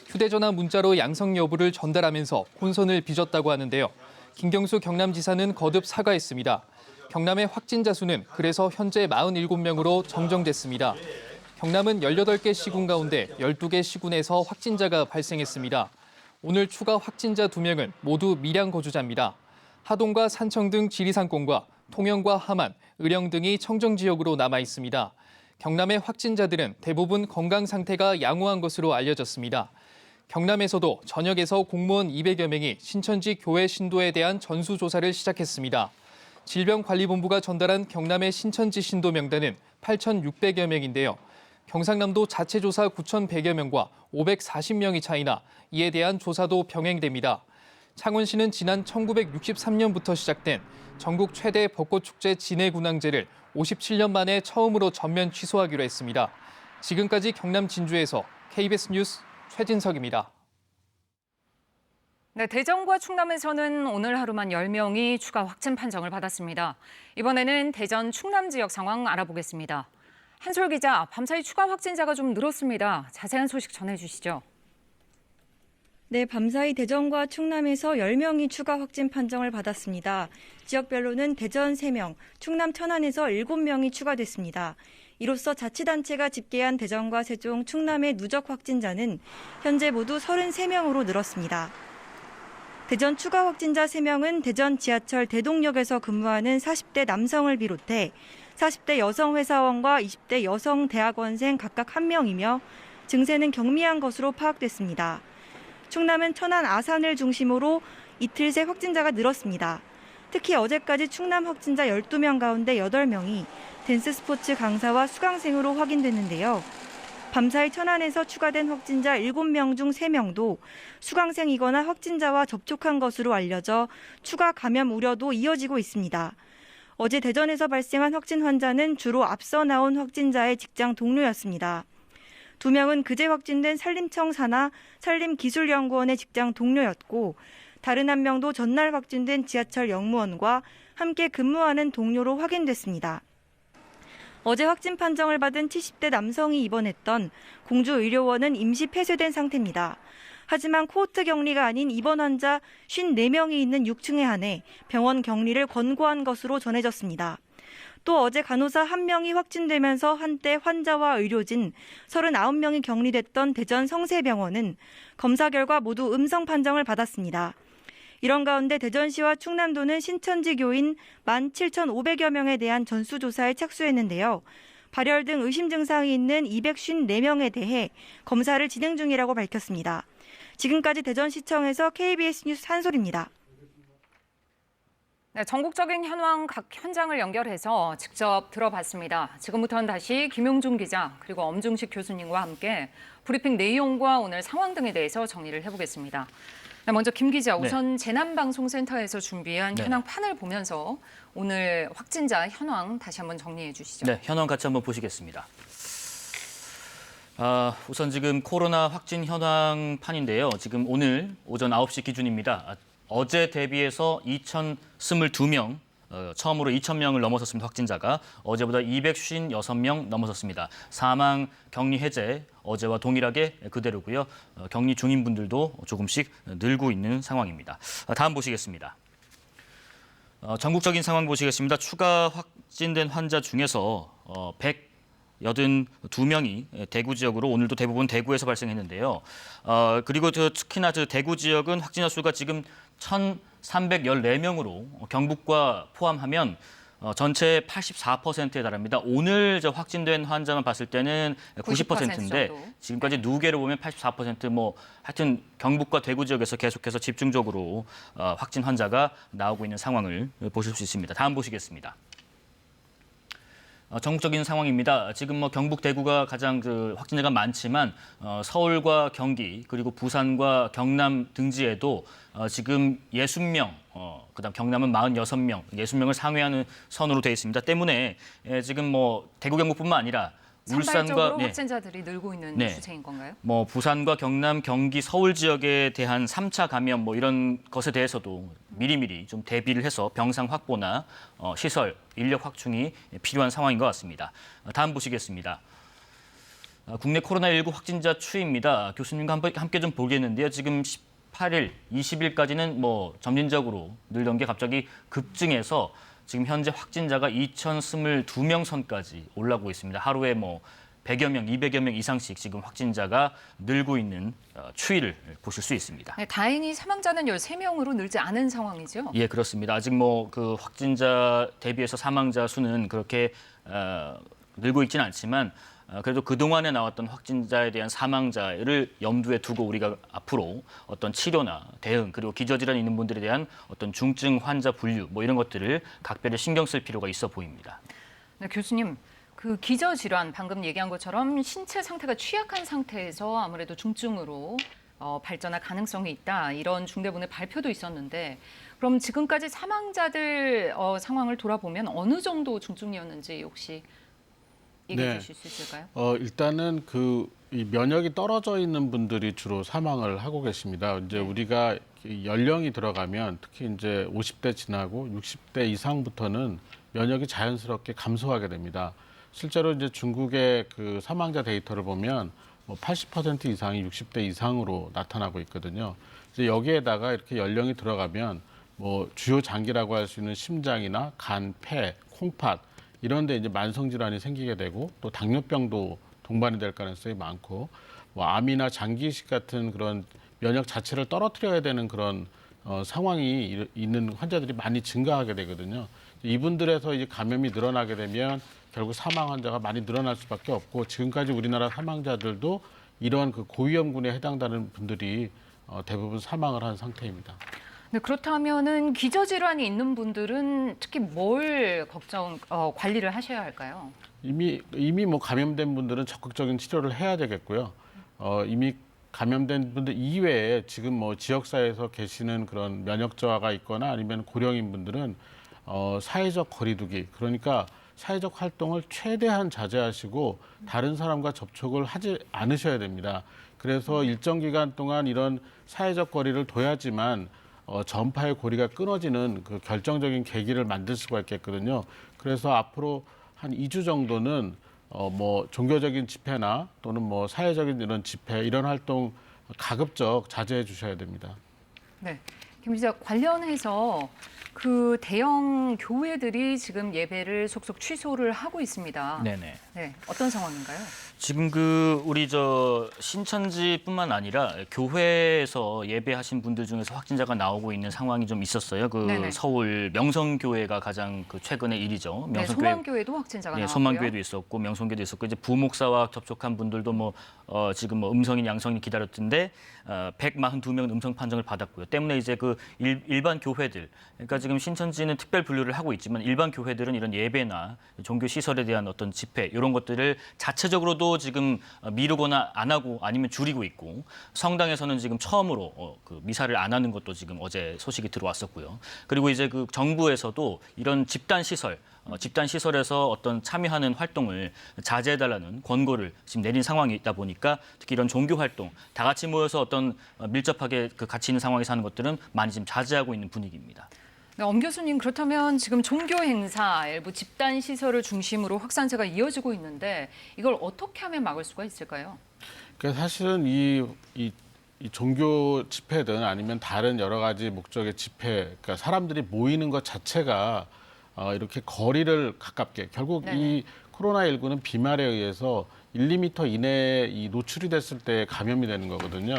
휴대전화 문자로 양성 여부를 전달하면서 혼선을 빚었다고 하는데요. 김경수 경남지사는 거듭 사과했습니다. 경남의 확진자 수는 그래서 현재 47명으로 정정됐습니다. 경남은 18개 시군 가운데 12개 시군에서 확진자가 발생했습니다. 오늘 추가 확진자 2명은 모두 밀양 거주자입니다. 하동과 산청 등 지리산권과 통영과 함안, 의령 등이 청정 지역으로 남아 있습니다. 경남의 확진자들은 대부분 건강 상태가 양호한 것으로 알려졌습니다. 경남에서도 전역에서 공무원 200여 명이 신천지 교회 신도에 대한 전수조사를 시작했습니다. 질병관리본부가 전달한 경남의 신천지 신도 명단은 8,600여 명인데요. 경상남도 자체조사 9,100여 명과 540명이 차이나 이에 대한 조사도 병행됩니다. 창원시는 지난 1963년부터 시작된 전국 최대 벚꽃축제 진해군항제를 57년 만에 처음으로 전면 취소하기로 했습니다. 지금까지 경남 진주에서 KBS 뉴스 최진석입니다. 네, 대전과 충남에서는 오늘 하루만 10명이 추가 확진 판정을 받았습니다. 이번에는 대전 충남 지역 상황 알아보겠습니다. 한솔 기자, 밤사이 추가 확진자가 좀 늘었습니다. 자세한 소식 전해주시죠. 네, 밤사이 대전과 충남에서 10명이 추가 확진 판정을 받았습니다. 지역별로는 대전 3명, 충남 천안에서 7명이 추가됐습니다. 이로써 자치단체가 집계한 대전과 세종, 충남의 누적 확진자는 현재 모두 33명으로 늘었습니다. 대전 추가 확진자 3명은 대전 지하철 대동역에서 근무하는 40대 남성을 비롯해 40대 여성 회사원과 20대 여성 대학원생 각각 1명이며 증세는 경미한 것으로 파악됐습니다. 충남은 천안 아산을 중심으로 이틀 새 확진자가 늘었습니다. 특히 어제까지 충남 확진자 12명 가운데 8명이 댄스 스포츠 강사와 수강생으로 확인됐는데요. 밤사이 천안에서 추가된 확진자 7명 중 3명도 수강생이거나 확진자와 접촉한 것으로 알려져 추가 감염 우려도 이어지고 있습니다. 어제 대전에서 발생한 확진 환자는 주로 앞서 나온 확진자의 직장 동료였습니다. 2명은 그제 확진된 산림청 산하 산림기술연구원의 직장 동료였고 다른 1명도 전날 확진된 지하철 영무원과 함께 근무하는 동료로 확인됐습니다. 어제 확진 판정을 받은 70대 남성이 입원했던 공주의료원은 임시 폐쇄된 상태입니다. 하지만 코호트 격리가 아닌 입원 환자 54명이 있는 6층에 한해 병원 격리를 권고한 것으로 전해졌습니다. 또 어제 간호사 1명이 확진되면서 한때 환자와 의료진 39명이 격리됐던 대전 성세병원은 검사 결과 모두 음성 판정을 받았습니다. 이런 가운데 대전시와 충남도는 신천지 교인 17,500여 명에 대한 전수조사에 착수했는데요. 발열 등 의심 증상이 있는 254명에 대해 검사를 진행 중이라고 밝혔습니다. 지금까지 대전시청에서 KBS 뉴스 한솔입니다. 네, 전국적인 현황 각 현장을 연결해서 직접 들어봤습니다. 지금부터는 다시 김용준 기자 그리고 엄중식 교수님과 함께 브리핑 내용과 오늘 상황 등에 대해서 정리를 해보겠습니다. 네, 먼저 김 기자, 우선 재난방송센터에서 준비한 현황판을 보면서 오늘 확진자 현황 다시 한번 정리해 주시죠. 네, 현황 같이 한번 보시겠습니다. 우선 지금 코로나 확진 현황판인데요. 지금 오늘 오전 9시 기준입니다. 어제 대비해서 2,022명, 처음으로 2,000명을 넘어섰습니다. 확진자가 어제보다 256명 넘어섰습니다. 사망, 격리 해제 어제와 동일하게 그대로고요. 격리 중인 분들도 조금씩 늘고 있는 상황입니다. 다음 보시겠습니다. 전국적인 상황 보시겠습니다. 추가 확진된 환자 중에서 182명이 대구 지역으로 오늘도 대부분 대구에서 발생했는데요. 그리고 특히나 대구 지역은 확진자 수가 지금 1,314명으로 경북과 포함하면 전체 84%에 달합니다. 오늘 확진된 환자만 봤을 때는 90%인데 지금까지 누계로 보면 84% 하여튼 경북과 대구 지역에서 계속해서 집중적으로 확진 환자가 나오고 있는 상황을 보실 수 있습니다. 다음 보시겠습니다. 전국적인 상황입니다. 지금 경북, 대구가 가장 확진자가 많지만 서울과 경기 그리고 부산과 경남 등지에도 지금 60명, 그다음 경남은 46명, 60명을 상회하는 선으로 되어 있습니다. 때문에 지금 대구, 경북뿐만 아니라 산발적으로 확진자들이 늘고 있는 추세인 건가요? 부산과 경남, 경기, 서울 지역에 대한 3차 감염 이런 것에 대해서도 미리미리 좀 대비를 해서 병상 확보나 시설, 인력 확충이 필요한 상황인 것 같습니다. 다음 보시겠습니다. 국내 코로나19 확진자 추이입니다. 교수님과 함께 좀 보겠는데요. 지금 18일, 20일까지는 점진적으로 늘던 게 갑자기 급증해서 지금 현재 확진자가 2,022명 선까지 올라오고 있습니다. 하루에 100여 명, 200여 명 이상씩 지금 확진자가 늘고 있는 추이를 보실 수 있습니다. 네, 다행히 사망자는 13명으로 늘지 않은 상황이죠? 예, 그렇습니다. 아직 그 확진자 대비해서 사망자 수는 그렇게 늘고 있지는 않지만 그래도 그동안에 나왔던 확진자에 대한 사망자를 염두에 두고 우리가 앞으로 어떤 치료나 대응 그리고 기저질환이 있는 분들에 대한 어떤 중증 환자 분류 이런 것들을 각별히 신경 쓸 필요가 있어 보입니다. 네, 교수님. 그 기저질환 방금 얘기한 것처럼 신체 상태가 취약한 상태에서 아무래도 중증으로 발전할 가능성이 있다. 이런 중대본의 발표도 있었는데 그럼 지금까지 사망자들 상황을 돌아보면 어느 정도 중증이었는지 혹시 얘기해 주실 수 있을까요? 일단은 이 면역이 떨어져 있는 분들이 주로 사망을 하고 계십니다. 이제 우리가 연령이 들어가면 특히 이제 50대 지나고 60대 이상부터는 면역이 자연스럽게 감소하게 됩니다. 실제로 이제 중국의 그 사망자 데이터를 보면 80% 이상이 60대 이상으로 나타나고 있거든요. 이제 여기에다가 이렇게 연령이 들어가면 주요 장기라고 할 수 있는 심장이나 간, 폐, 콩팥 이런 데 이제 만성 질환이 생기게 되고 또 당뇨병도 동반이 될 가능성이 많고 암이나 장기 이식 같은 그런 면역 자체를 떨어뜨려야 되는 그런 상황이 있는 환자들이 많이 증가하게 되거든요. 이분들에서 이제 감염이 늘어나게 되면 결국 사망 환자가 많이 늘어날 수밖에 없고 지금까지 우리나라 사망자들도 이러한 그 고위험군에 해당되는 분들이 대부분 사망을 한 상태입니다. 네, 그렇다면은 기저질환이 있는 분들은 특히 뭘 관리를 하셔야 할까요? 이미 감염된 분들은 적극적인 치료를 해야 되겠고요. 이미 감염된 분들 이외에 지금 지역사회에서 계시는 그런 면역 저하가 있거나 아니면 고령인 분들은 사회적 거리두기 그러니까 사회적 활동을 최대한 자제하시고 다른 사람과 접촉을 하지 않으셔야 됩니다. 그래서 일정 기간 동안 이런 사회적 거리를 둬야지만 전파의 고리가 끊어지는 그 결정적인 계기를 만들 수가 있겠거든요. 그래서 앞으로 한 2주 정도는 종교적인 집회나 또는 사회적인 이런 집회 이런 활동 가급적 자제해 주셔야 됩니다. 네, 김 기자 관련해서 그 대형 교회들이 지금 예배를 속속 취소를 하고 있습니다. 네네. 네, 어떤 상황인가요? 지금 우리 신천지뿐만 아니라 교회에서 예배하신 분들 중에서 확진자가 나오고 있는 상황이 좀 있었어요. 네네. 서울 명성교회가 가장 최근의 일이죠. 네, 소망교회도 확진자가 나왔고요. 소망교회도 있었고 명성교회도 있었고 이제 부목사와 접촉한 분들도 지금 음성인 양성인 기다렸던데 142명은 음성 판정을 받았고요. 때문에 이제 일반 교회들, 그러니까 지금 신천지는 특별 분류를 하고 있지만 일반 교회들은 이런 예배나 종교 시설에 대한 어떤 집회 이런 것들을 자체적으로도 지금 미루거나 안 하고 아니면 줄이고 있고 성당에서는 지금 처음으로 미사를 안 하는 것도 지금 어제 소식이 들어왔었고요. 그리고 이제 정부에서도 이런 집단 시설에서 어떤 참여하는 활동을 자제해달라는 권고를 지금 내린 상황이다 보니까 특히 이런 종교 활동 다 같이 모여서 어떤 밀접하게 같이 있는 상황에서 하는 것들은 많이 지금 자제하고 있는 분위기입니다. 네, 엄 교수님, 그렇다면 지금 종교 행사, 일부 집단 시설을 중심으로 확산세가 이어지고 있는데 이걸 어떻게 하면 막을 수가 있을까요? 그러니까 사실은 이 종교 집회든 아니면 다른 여러 가지 목적의 집회, 그러니까 사람들이 모이는 것 자체가 이렇게 거리를 가깝게 결국 네네. 이 코로나19는 비말에 의해서 1, 2m 이내에 노출이 됐을 때 감염이 되는 거거든요.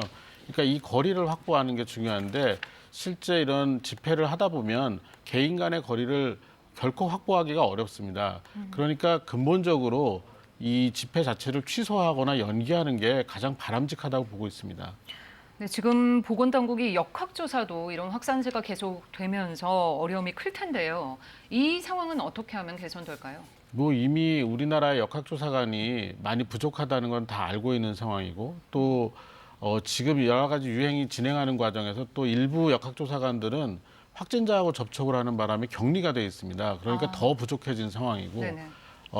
그러니까 이 거리를 확보하는 게 중요한데 실제 이런 집회를 하다 보면 개인 간의 거리를 결코 확보하기가 어렵습니다. 그러니까 근본적으로 이 집회 자체를 취소하거나 연기하는 게 가장 바람직하다고 보고 있습니다. 네, 지금 보건당국이 역학조사도 이런 확산세가 계속되면서 어려움이 클 텐데요. 이 상황은 어떻게 하면 개선될까요? 이미 우리나라의 역학조사관이 많이 부족하다는 건 다 알고 있는 상황이고 또 지금 여러 가지 유행이 진행하는 과정에서 또 일부 역학조사관들은 확진자하고 접촉을 하는 바람에 격리가 돼 있습니다. 그러니까 더 부족해진 상황이고 네네.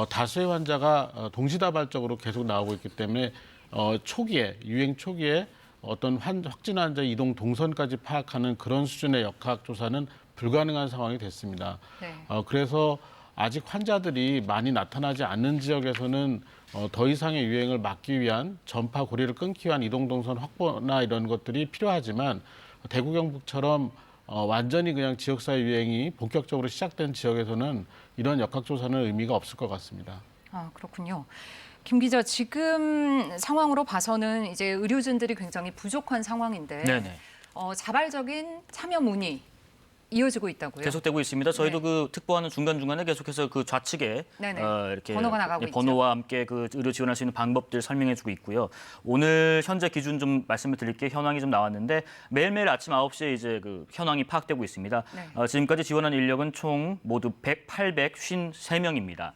다수의 환자가 동시다발적으로 계속 나오고 있기 때문에 유행 초기에 어떤 확진 환자 이동 동선까지 파악하는 그런 수준의 역학조사는 불가능한 상황이 됐습니다. 네. 그래서 아직 환자들이 많이 나타나지 않는 지역에서는 더 이상의 유행을 막기 위한 전파 고리를 끊기 위한 이동 동선 확보나 이런 것들이 필요하지만 대구 경북처럼 완전히 그냥 지역사회 유행이 본격적으로 시작된 지역에서는 이런 역학조사는 의미가 없을 것 같습니다. 그렇군요. 김 기자, 지금 상황으로 봐서는 이제 의료진들이 굉장히 부족한 상황인데 네네. 자발적인 참여 문의 이어지고 있다고요? 계속되고 있습니다. 저희도 네. 특보하는 중간중간에 계속해서 좌측에 네네. 이렇게 번호가 나가고 있죠. 번호와 함께 의료 지원할 수 있는 방법들 설명해주고 있고요. 오늘 현재 기준 좀 말씀을 드릴게요. 현황이 좀 나왔는데 매일매일 아침 9시에 이제 현황이 파악되고 있습니다. 네. 지금까지 지원한 인력은 총 모두 853명입니다.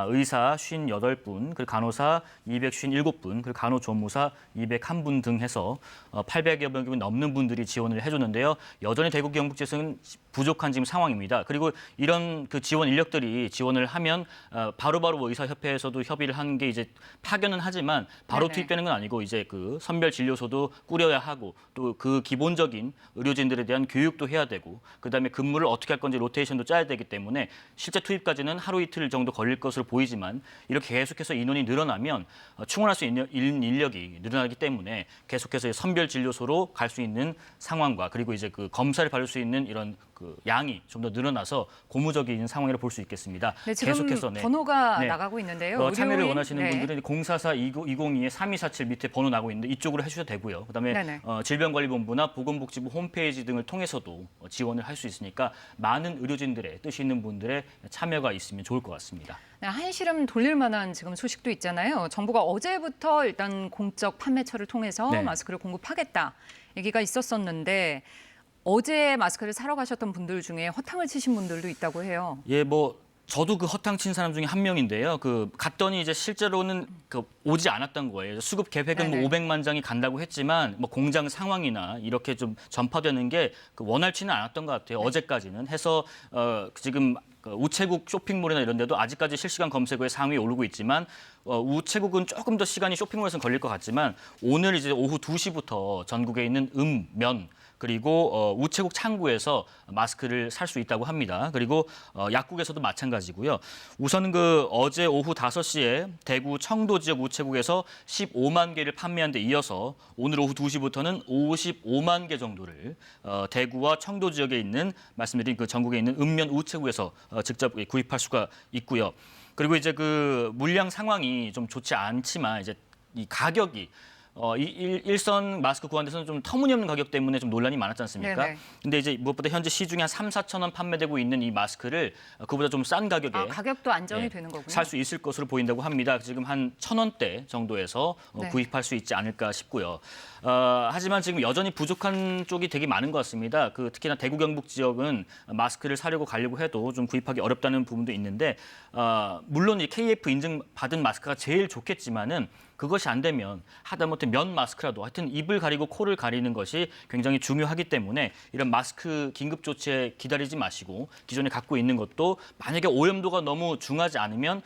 의사 58분, 그리고 간호사 257분, 그리고 간호조무사 201분 등 해서 800여 명이 넘는 분들이 지원을 해줬는데요. 여전히 대구 경북지에서는 부족한 지금 상황입니다. 그리고 이런 지원 인력들이 지원을 하면 바로바로 의사협회에서도 협의를 한 게 이제 파견은 하지만 바로 네네. 투입되는 건 아니고 이제 선별 진료소도 꾸려야 하고 또 기본적인 의료진들에 대한 교육도 해야 되고 그다음에 근무를 어떻게 할 건지 로테이션도 짜야 되기 때문에 실제 투입까지는 하루 이틀 정도 걸릴 것으로 보이지만 이렇게 계속해서 인원이 늘어나면 충원할 수 있는 인력이 늘어나기 때문에 계속해서 선별 진료소로 갈 수 있는 상황과 그리고 이제 검사를 받을 수 있는 이런 양이 좀 더 늘어나서 고무적인 상황이라고 볼 수 있겠습니다. 네, 지금 계속해서 번호가 나가고 있는데요. 참여를 의료인, 원하시는 분들은 044-202-3247 밑에 번호 나고 있는데 이쪽으로 해주셔도 되고요. 그다음에 네네. 질병관리본부나 보건복지부 홈페이지 등을 통해서도 지원을 할 수 있으니까 많은 의료진들의 뜻이 있는 분들의 참여가 있으면 좋을 것 같습니다. 네, 한시름 돌릴 만한 지금 소식도 있잖아요. 정부가 어제부터 일단 공적 판매처를 통해서 네. 마스크를 공급하겠다 얘기가 있었었는데 어제 마스크를 사러 가셨던 분들 중에 허탕을 치신 분들도 있다고 해요. 예, 저도 허탕 친 사람 중에 한 명인데요. 갔더니 이제 실제로는 오지 않았던 거예요. 수급 계획은 네네. 500만 장이 간다고 했지만 공장 상황이나 이렇게 좀 전파되는 게 원활치는 않았던 것 같아요. 네. 어제까지는 해서 지금 우체국 쇼핑몰이나 이런 데도 아직까지 실시간 검색어에 상위에 오르고 있지만 우체국은 조금 더 시간이 쇼핑몰에서는 걸릴 것 같지만 오늘 이제 오후 2시부터 전국에 있는 면 그리고 우체국 창구에서 마스크를 살 수 있다고 합니다. 그리고 약국에서도 마찬가지고요. 우선 어제 오후 5시에 대구 청도 지역 우체국에서 15만 개를 판매한 데 이어서 오늘 오후 2시부터는 55만 개 정도를 대구와 청도 지역에 있는 말씀드린 전국에 있는 읍면 우체국에서 직접 구입할 수가 있고요. 그리고 이제 물량 상황이 좀 좋지 않지만 이제 이 가격이 일선 마스크 구한 데서는 좀 터무니없는 가격 때문에 좀 논란이 많았지 않습니까? 네네. 근데 이제 무엇보다 현재 시중에 한 3, 4천 원 판매되고 있는 이 마스크를 그보다 좀 싼 가격에 가격도 안정이 되는 거군요. 살 수 있을 것으로 보인다고 합니다. 지금 한 1,000원대 정도에서 네. 구입할 수 있지 않을까 싶고요. 하지만 지금 여전히 부족한 쪽이 되게 많은 것 같습니다. 특히나 대구 경북 지역은 마스크를 사려고 가려고 해도 좀 구입하기 어렵다는 부분도 있는데 물론 이 KF 인증 받은 마스크가 제일 좋겠지만은 그것이 안 되면 하다못해 면 마스크라도 하여튼 입을 가리고 코를 가리는 것이 굉장히 중요하기 때문에 이런 마스크 긴급 조치에 기다리지 마시고 기존에 갖고 있는 것도 만약에 오염도가 너무 중하지 않으면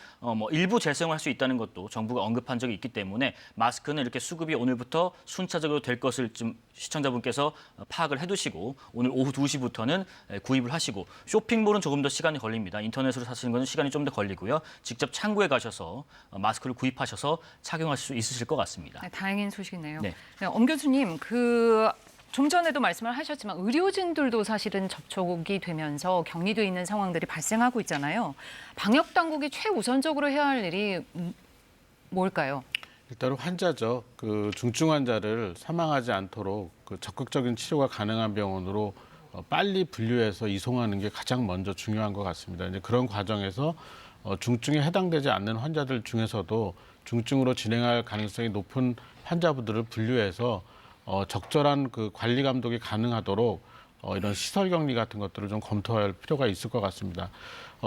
일부 재사용할 수 있다는 것도 정부가 언급한 적이 있기 때문에 마스크는 이렇게 수급이 오늘부터 순차적으로 될 것을 좀 시청자분께서 파악을 해두시고 오늘 오후 2시부터는 구입을 하시고 쇼핑몰은 조금 더 시간이 걸립니다. 인터넷으로 사시는 것은 시간이 좀 더 걸리고요. 직접 창구에 가셔서 마스크를 구입하셔서 착용하실 수 있으실 것 같습니다. 네, 다행인 소식이네요. 네. 네, 엄 교수님, 좀 전에도 말씀을 하셨지만 의료진들도 사실은 접촉이 되면서 격리돼 있는 상황들이 발생하고 있잖아요. 방역 당국이 최우선적으로 해야 할 일이 뭘까요? 일단은 환자죠. 중증 환자를 사망하지 않도록 적극적인 치료가 가능한 병원으로 빨리 분류해서 이송하는 게 가장 먼저 중요한 것 같습니다. 이제 그런 과정에서 중증에 해당되지 않는 환자들 중에서도 중증으로 진행할 가능성이 높은 환자분들을 분류해서 적절한 관리 감독이 가능하도록 이런 시설 격리 같은 것들을 좀 검토할 필요가 있을 것 같습니다.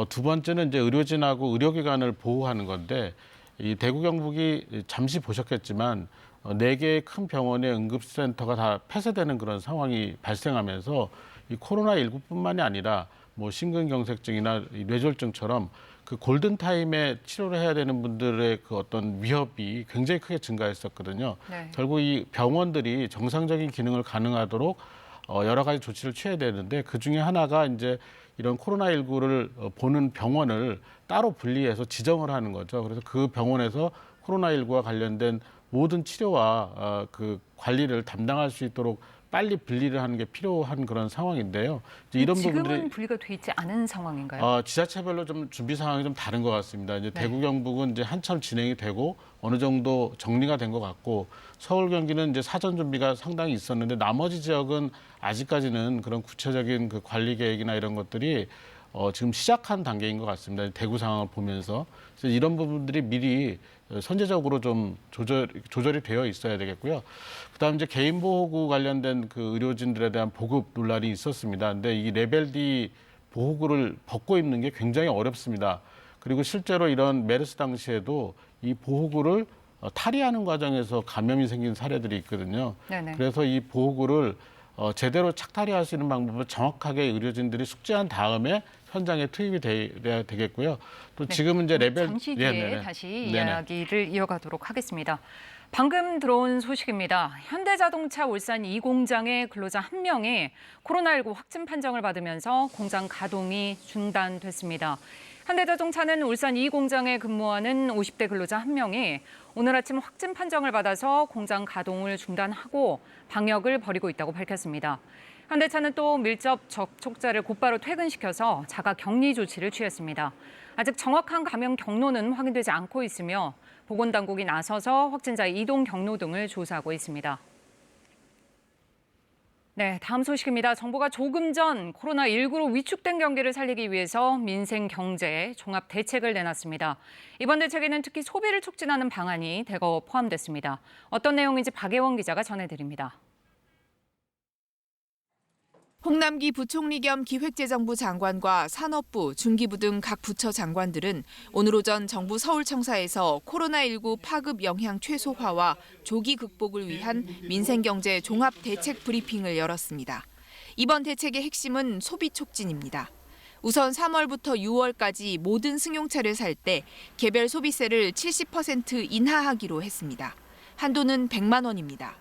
두 번째는 이제 의료진하고 의료기관을 보호하는 건데 이 대구 경북이 잠시 보셨겠지만 4개의 큰 병원의 응급센터가 다 폐쇄되는 그런 상황이 발생하면서 이 코로나19뿐만이 아니라 심근경색증이나 뇌졸중처럼 골든타임에 치료를 해야 되는 분들의 어떤 위협이 굉장히 크게 증가했었거든요. 네. 결국 이 병원들이 정상적인 기능을 가능하도록 여러 가지 조치를 취해야 되는데 그중에 하나가 이제 이런 코로나19를 보는 병원을 따로 분리해서 지정을 하는 거죠. 그래서 그 병원에서 코로나19와 관련된 모든 치료와 관리를 담당할 수 있도록 빨리 분리를 하는 게 필요한 그런 상황인데요. 이제 이런 지금은 부분들이 분리가 돼 있지 않은 상황인가요? 지자체별로 좀 준비 상황이 좀 다른 것 같습니다. 이제 네. 대구 경북은 이제 한참 진행이 되고 어느 정도 정리가 된 것 같고 서울 경기는 이제 사전 준비가 상당히 있었는데 나머지 지역은 아직까지는 그런 구체적인 관리 계획이나 이런 것들이 지금 시작한 단계인 것 같습니다. 대구 상황을 보면서 그래서 이런 부분들이 미리 선제적으로 좀 조절이 되어 있어야 되겠고요. 그다음 이제 개인 보호구 관련된 의료진들에 대한 보급 논란이 있었습니다. 근데 이 레벨 D 보호구를 벗고 입는 게 굉장히 어렵습니다. 그리고 실제로 이런 메르스 당시에도 이 보호구를 탈의하는 과정에서 감염이 생긴 사례들이 있거든요. 네네. 그래서 이 보호구를 제대로 착탈할 수 있는 방법을 정확하게 의료진들이 숙지한 다음에 현장에 투입이 돼야 되겠고요. 또 네. 지금은 이제 레벨 잠시 뒤에 네네네. 다시 네네. 이야기를 이어가도록 하겠습니다. 방금 들어온 소식입니다. 현대자동차 울산 2공장의 근로자 1명이 코로나19 확진 판정을 받으면서 공장 가동이 중단됐습니다. 현대자동차는 울산 2공장에 근무하는 50대 근로자 1명이 오늘 아침 확진 판정을 받아서 공장 가동을 중단하고 방역을 벌이고 있다고 밝혔습니다. 현대차는 또 밀접 접촉자를 곧바로 퇴근시켜서 자가 격리 조치를 취했습니다. 아직 정확한 감염 경로는 확인되지 않고 있으며 보건당국이 나서서 확진자의 이동 경로 등을 조사하고 있습니다. 네, 다음 소식입니다. 정부가 조금 전 코로나19로 위축된 경기를 살리기 위해서 민생 경제 종합 대책을 내놨습니다. 이번 대책에는 특히 소비를 촉진하는 방안이 대거 포함됐습니다. 어떤 내용인지 박예원 기자가 전해드립니다. 홍남기 부총리 겸 기획재정부 장관과 산업부, 중기부 등 각 부처 장관들은 오늘 오전 정부 서울청사에서 코로나19 파급 영향 최소화와 조기 극복을 위한 민생경제 종합 대책 브리핑을 열었습니다. 이번 대책의 핵심은 소비 촉진입니다. 우선 3월부터 6월까지 모든 승용차를 살 때 개별 소비세를 70% 인하하기로 했습니다. 한도는 100만 원입니다.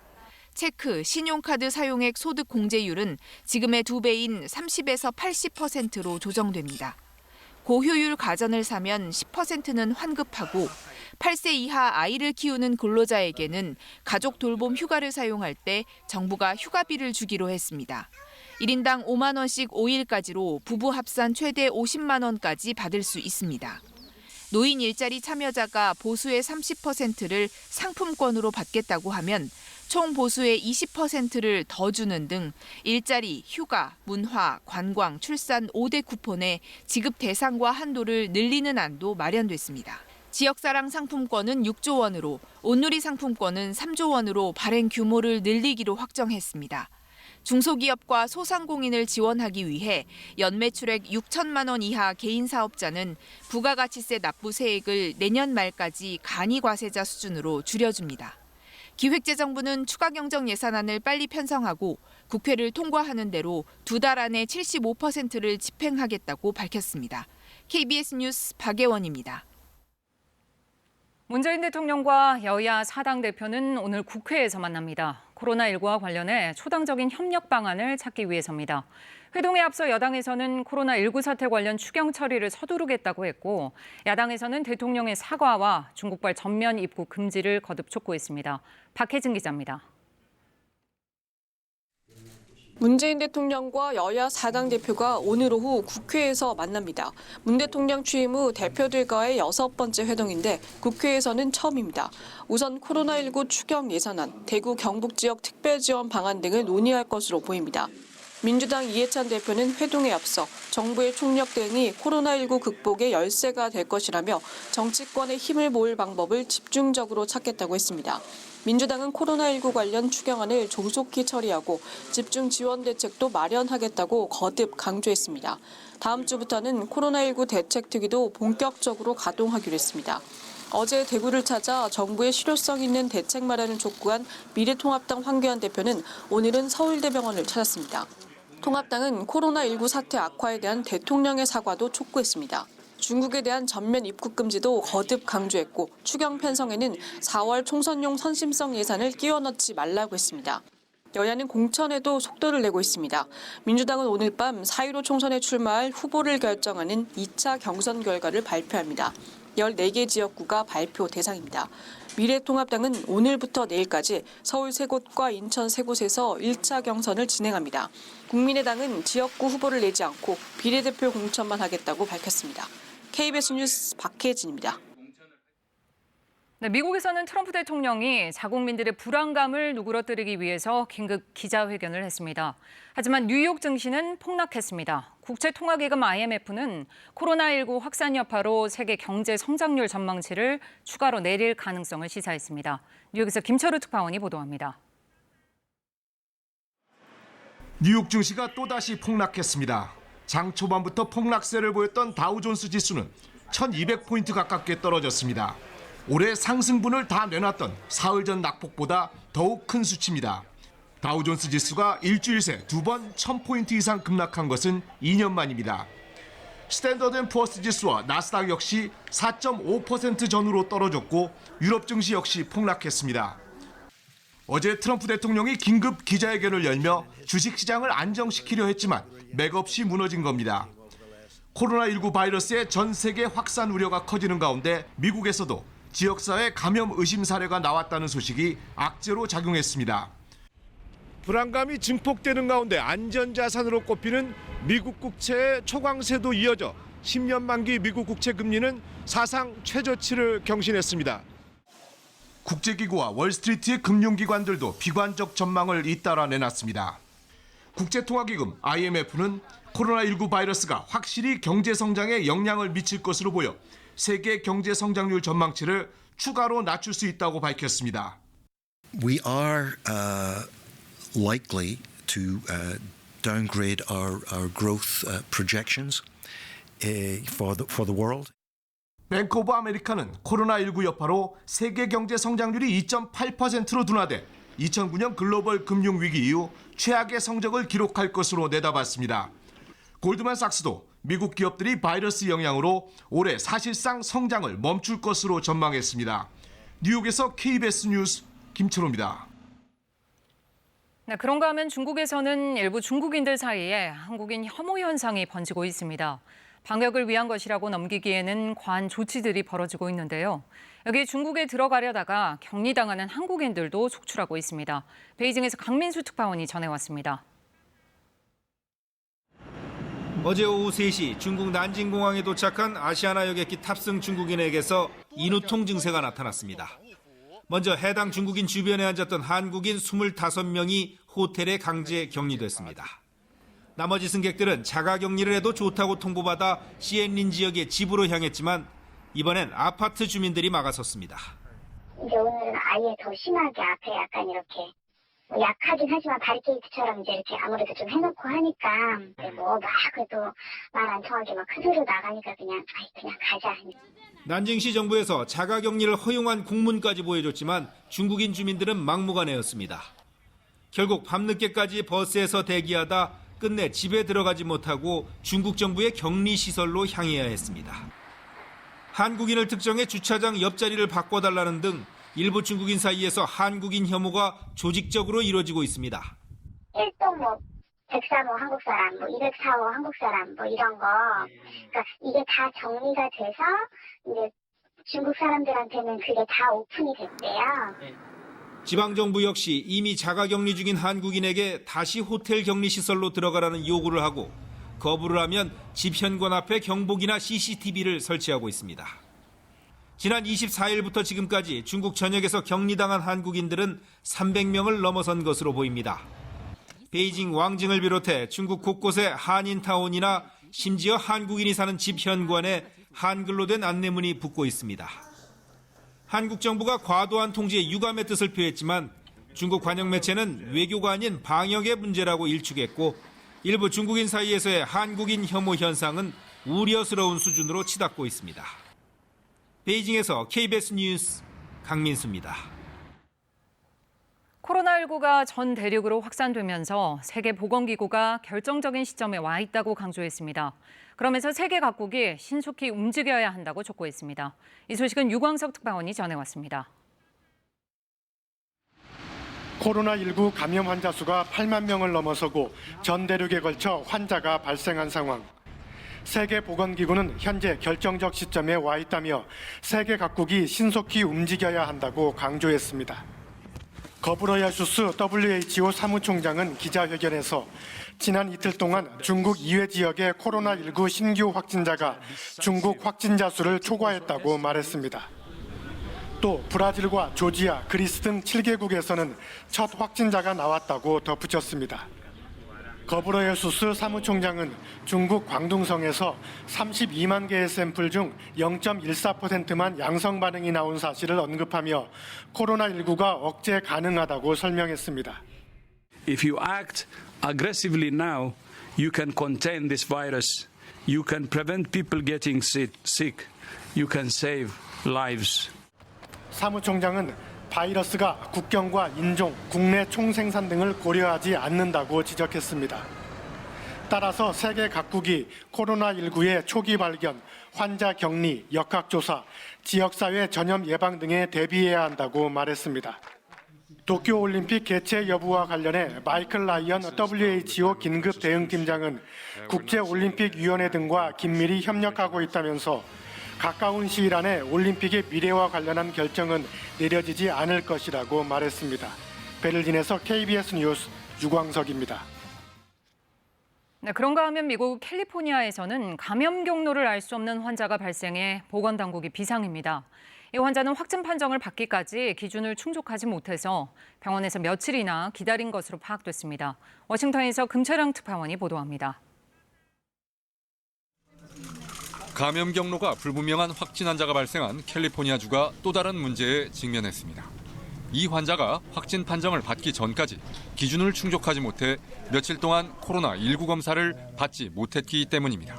체크, 신용카드 사용액 소득 공제율은 지금의 2배인 30에서 80%로 조정됩니다. 고효율 가전을 사면 10%는 환급하고 8세 이하 아이를 키우는 근로자에게는 가족 돌봄 휴가를 사용할 때 정부가 휴가비를 주기로 했습니다. 1인당 5만 원씩 5일까지로 부부 합산 최대 50만 원까지 받을 수 있습니다. 노인 일자리 참여자가 보수의 30%를 상품권으로 받겠다고 하면 총 보수의 20%를 더 주는 등 일자리, 휴가, 문화, 관광, 출산 5대 쿠폰의 지급 대상과 한도를 늘리는 안도 마련됐습니다. 지역사랑 상품권은 6조 원으로, 온누리 상품권은 3조 원으로 발행 규모를 늘리기로 확정했습니다. 중소기업과 소상공인을 지원하기 위해 연매출액 6천만 원 이하 개인 사업자는 부가가치세 납부 세액을 내년 말까지 간이과세자 수준으로 줄여줍니다. 기획재정부는 추가 경정 예산안을 빨리 편성하고 국회를 통과하는 대로 2달 안에 75%를 집행하겠다고 밝혔습니다. KBS 뉴스 박예원입니다. 문재인 대통령과 여야 4당 대표는 오늘 국회에서 만납니다. 코로나19와 관련해 초당적인 협력 방안을 찾기 위해서입니다. 회동에 앞서 여당에서는 코로나19 사태 관련 추경 처리를 서두르겠다고 했고 야당에서는 대통령의 사과와 중국발 전면 입국 금지를 거듭 촉구했습니다. 박혜진 기자입니다. 문재인 대통령과 여야 4당 대표가 오늘 오후 국회에서 만납니다. 문 대통령 취임 후 대표들과의 6번째 회동인데 국회에서는 처음입니다. 우선 코로나19 추경 예산안, 대구 경북 지역 특별 지원 방안 등을 논의할 것으로 보입니다. 민주당 이해찬 대표는 회동에 앞서 정부의 총력 대응이 코로나19 극복의 열쇠가 될 것이라며 정치권의 힘을 모을 방법을 집중적으로 찾겠다고 했습니다. 민주당은 코로나19 관련 추경안을 조속히 처리하고 집중 지원 대책도 마련하겠다고 거듭 강조했습니다. 다음 주부터는 코로나19 대책특위도 본격적으로 가동하기로 했습니다. 어제 대구를 찾아 정부의 실효성 있는 대책 마련을 촉구한 미래통합당 황교안 대표는 오늘은 서울대병원을 찾았습니다. 통합당은 코로나19 사태 악화에 대한 대통령의 사과도 촉구했습니다. 중국에 대한 전면 입국 금지도 거듭 강조했고 추경 편성에는 4월 총선용 선심성 예산을 끼워 넣지 말라고 했습니다. 여야는 공천에도 속도를 내고 있습니다. 민주당은 오늘 밤 4.15 총선에 출마할 후보를 결정하는 2차 경선 결과를 발표합니다. 14개 지역구가 발표 대상입니다. 미래통합당은 오늘부터 내일까지 서울 3곳과 인천 3곳에서 1차 경선을 진행합니다. 국민의당은 지역구 후보를 내지 않고 비례대표 공천만 하겠다고 밝혔습니다. KBS 뉴스 박혜진입니다. 네, 미국에서는 트럼프 대통령이 자국민들의 불안감을 누그러뜨리기 위해서 긴급 기자회견을 했습니다. 하지만 뉴욕 증시는 폭락했습니다. 국제통화기금 IMF는 코로나19 확산 여파로 세계 경제 성장률 전망치를 추가로 내릴 가능성을 시사했습니다. 뉴욕에서 김철우 특파원이 보도합니다. 뉴욕 증시가 또다시 폭락했습니다. 장 초반부터 폭락세를 보였던 다우존스 지수는 1200포인트 가깝게 떨어졌습니다. 올해 상승분을 다 내놨던 사흘 전 낙폭보다 더욱 큰 수치입니다. 다우존스 지수가 일주일 새 2번 1000포인트 이상 급락한 것은 2년 만입니다. 스탠더드&푸어스 지수와 나스닥 역시 4.5% 전후로 떨어졌고 유럽 증시 역시 폭락했습니다. 어제 트럼프 대통령이 긴급 기자회견을 열며 주식시장을 안정시키려 했지만 맥없이 무너진 겁니다. 코로나19 바이러스의 전 세계 확산 우려가 커지는 가운데 미국에서도 지역사회 감염 의심 사례가 나왔다는 소식이 악재로 작용했습니다. 불안감이 증폭되는 가운데 안전자산으로 꼽히는 미국 국채의 초강세도 이어져 10년 만기 미국 국채 금리는 사상 최저치를 경신했습니다. 국제기구와 월스트리트의 금융기관들도 비관적 전망을 잇따라 내놨습니다. 국제통화기금 IMF는 코로나19 바이러스가 확실히 경제 성장에 영향을 미칠 것으로 보여 세계 경제 성장률 전망치를 추가로 낮출 수 있다고 밝혔습니다. We are likely to downgrade our growth projections for the world. 뱅크 오브 아메리카는 코로나19 여파로 세계 경제 성장률이 2.8%로 둔화돼 2009년 글로벌 금융위기 이후 최악의 성적을 기록할 것으로 내다봤습니다. 골드만삭스도 미국 기업들이 바이러스 영향으로 올해 사실상 성장을 멈출 것으로 전망했습니다. 뉴욕에서 KBS 뉴스 김철호입니다. 네, 그런가 하면 중국에서는 일부 중국인들 사이에 한국인 혐오 현상이 번지고 있습니다. 방역을 위한 것이라고 넘기기에는 과한 조치들이 벌어지고 있는데요. 여기 중국에 들어가려다가 격리당하는 한국인들도 속출하고 있습니다. 베이징에서 강민수 특파원이 전해왔습니다. 어제 오후 3시 중국 난징공항에 도착한 아시아나 여객기 탑승 중국인에게서 인후통 증세가 나타났습니다. 먼저 해당 중국인 주변에 앉았던 한국인 25명이 호텔에 강제 격리됐습니다. 나머지 승객들은 자가격리를 해도 좋다고 통보받아 시엔린 지역의 집으로 향했지만 이번엔 아파트 주민들이 막아섰습니다. 이제 오늘은 아예 더 심하게 앞에 약간 이렇게 약하긴 하지만 바리케이트처럼 이제 이렇게 아무래도 좀 해놓고 하니까 막 그래도 말 안 통하게 막 큰 소리로 나가니까 그냥 가자. 난징시 정부에서 자가격리를 허용한 공문까지 보여줬지만 중국인 주민들은 막무가내였습니다. 결국 밤늦게까지 버스에서 대기하다 끝내 집에 들어가지 못하고 중국 정부의 격리시설로 향해야 했습니다. 한국인을 특정해 주차장 옆자리를 바꿔달라는 등 일부 중국인 사이에서 한국인 혐오가 조직적으로 이루어지고 있습니다. 1동 103호 한국 사람, 204호 한국 사람 이런 거. 그러니까 이게 다 정리가 돼서 이제 중국 사람들한테는 그게 다 오픈이 됐대요. 지방정부 역시 이미 자가격리 중인 한국인에게 다시 호텔 격리시설로 들어가라는 요구를 하고 거부를 하면 집 현관 앞에 경보기나 CCTV를 설치하고 있습니다. 지난 24일부터 지금까지 중국 전역에서 격리당한 한국인들은 300명을 넘어선 것으로 보입니다. 베이징 왕징을 비롯해 중국 곳곳에 한인타운이나 심지어 한국인이 사는 집 현관에 한글로 된 안내문이 붙고 있습니다. 한국 정부가 과도한 통제에 유감의 뜻을 표했지만 중국 관영 매체는 외교가 아닌 방역의 문제라고 일축했고 일부 중국인 사이에서의 한국인 혐오 현상은 우려스러운 수준으로 치닫고 있습니다. 베이징에서 KBS 뉴스 강민수입니다. 코로나19가 전 대륙으로 확산되면서 세계보건기구가 결정적인 시점에 와 있다고 강조했습니다. 그러면서 세계 각국이 신속히 움직여야 한다고 촉구했습니다. 이 소식은 유광석 특파원이 전해왔습니다. 코로나19 감염 환자 수가 8만 명을 넘어서고 전 대륙에 걸쳐 환자가 발생한 상황. 세계보건기구는 현재 결정적 시점에 와 있다며 세계 각국이 신속히 움직여야 한다고 강조했습니다. 거브러야슈스 WHO 사무총장은 기자회견에서 지난 이틀 동안 중국 이외 지역의 코로나19 신규 확진자가 중국 확진자 수를 초과했다고 말했습니다. 또 브라질과 조지아, 그리스 등 7개국에서는 첫 확진자가 나왔다고 덧붙였습니다. 거브러예수스 사무총장은 중국 광둥성에서 32만 개의 샘플 중 0.14%만 양성 반응이 나온 사실을 언급하며 코로나19가 억제 가능하다고 설명했습니다. If you act aggressively now, you can contain this virus. You can prevent people getting sick. You can save lives. 사무총장은 바이러스가 국경과 인종, 국내 총생산 등을 고려하지 않는다고 지적했습니다. 따라서 세계 각국이 코로나19의 초기 발견, 환자 격리, 역학조사, 지역사회 전염 예방 등에 대비해야 한다고 말했습니다. 도쿄올림픽 개최 여부와 관련해 마이클 라이언 WHO 긴급 대응팀장은 국제올림픽위원회 등과 긴밀히 협력하고 있다면서 가까운 시일 안에 올림픽의 미래와 관련한 결정은 내려지지 않을 것이라고 말했습니다. 베를린에서 KBS 뉴스 유광석입니다. 네, 그런가 하면 미국 캘리포니아에서는 감염 경로를 알 수 없는 환자가 발생해 보건당국이 비상입니다. 이 환자는 확진 판정을 받기까지 기준을 충족하지 못해서 병원에서 며칠이나 기다린 것으로 파악됐습니다. 워싱턴에서 금채랑 특파원이 보도합니다. 감염 경로가 불분명한 확진 환자가 발생한 캘리포니아주가 또 다른 문제에 직면했습니다. 이 환자가 확진 판정을 받기 전까지 기준을 충족하지 못해 며칠 동안 코로나19 검사를 받지 못했기 때문입니다.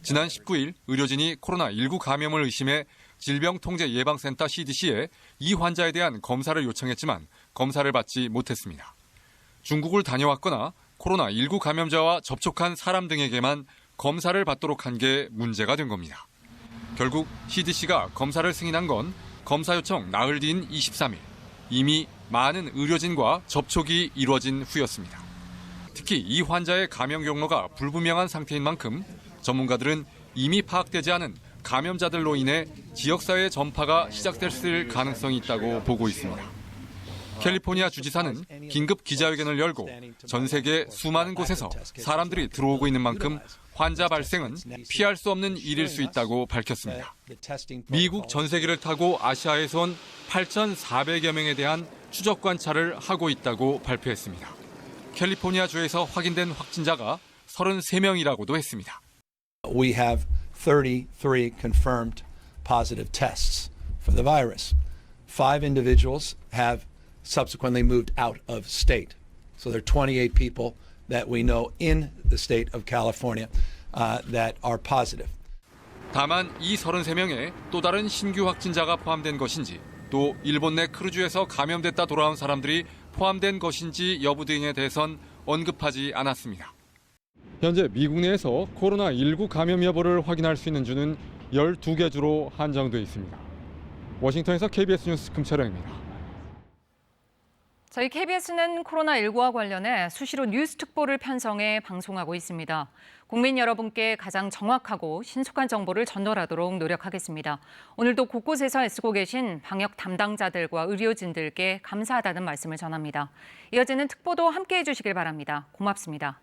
지난 19일 의료진이 코로나19 감염을 의심해 질병통제예방센터 CDC에 이 환자에 대한 검사를 요청했지만 검사를 받지 못했습니다. 중국을 다녀왔거나 코로나19 감염자와 접촉한 사람 등에게만 검사를 받도록 한 게 문제가 된 겁니다. 결국 CDC가 검사를 승인한 건 검사 요청 나흘 뒤인 23일, 이미 많은 의료진과 접촉이 이루어진 후였습니다. 특히 이 환자의 감염 경로가 불분명한 상태인 만큼 전문가들은 이미 파악되지 않은 감염자들로 인해 지역사회 전파가 시작됐을 가능성이 있다고 보고 있습니다. 캘리포니아 주지사는 긴급 기자회견을 열고 전 세계 수많은 곳에서 사람들이 들어오고 있는 만큼 환자 발생은 피할 수 없는 일일 수 있다고 밝혔습니다. 미국 전세기를 타고 아시아에서 온 8,400여 명에 대한 추적 관찰을 하고 있다고 발표했습니다. 캘리포니아주에서 확인된 확진자가 33명이라고도 했습니다. We have 33 confirmed positive tests for the virus. 5 individuals have subsequently moved out of state. So there are 28 people that we know in the state of California that are positive. 다만 이 33명에 또 다른 신규 확진자가 포함된 것인지 또 일본 내 크루즈에서 감염됐다 돌아온 사람들이 포함된 것인지 여부 등에 대해선 언급하지 않았습니다. 현재 미국 내에서 코로나19 감염 여부를 확인할 수 있는 주는 12개 주로 한정돼 있습니다. 워싱턴에서 KBS 뉴스 금철영입니다. 저희 KBS는 코로나19와 관련해 수시로 뉴스 특보를 편성해 방송하고 있습니다. 국민 여러분께 가장 정확하고 신속한 정보를 전달하도록 노력하겠습니다. 오늘도 곳곳에서 애쓰고 계신 방역 담당자들과 의료진들께 감사하다는 말씀을 전합니다. 이어지는 특보도 함께해 주시길 바랍니다. 고맙습니다.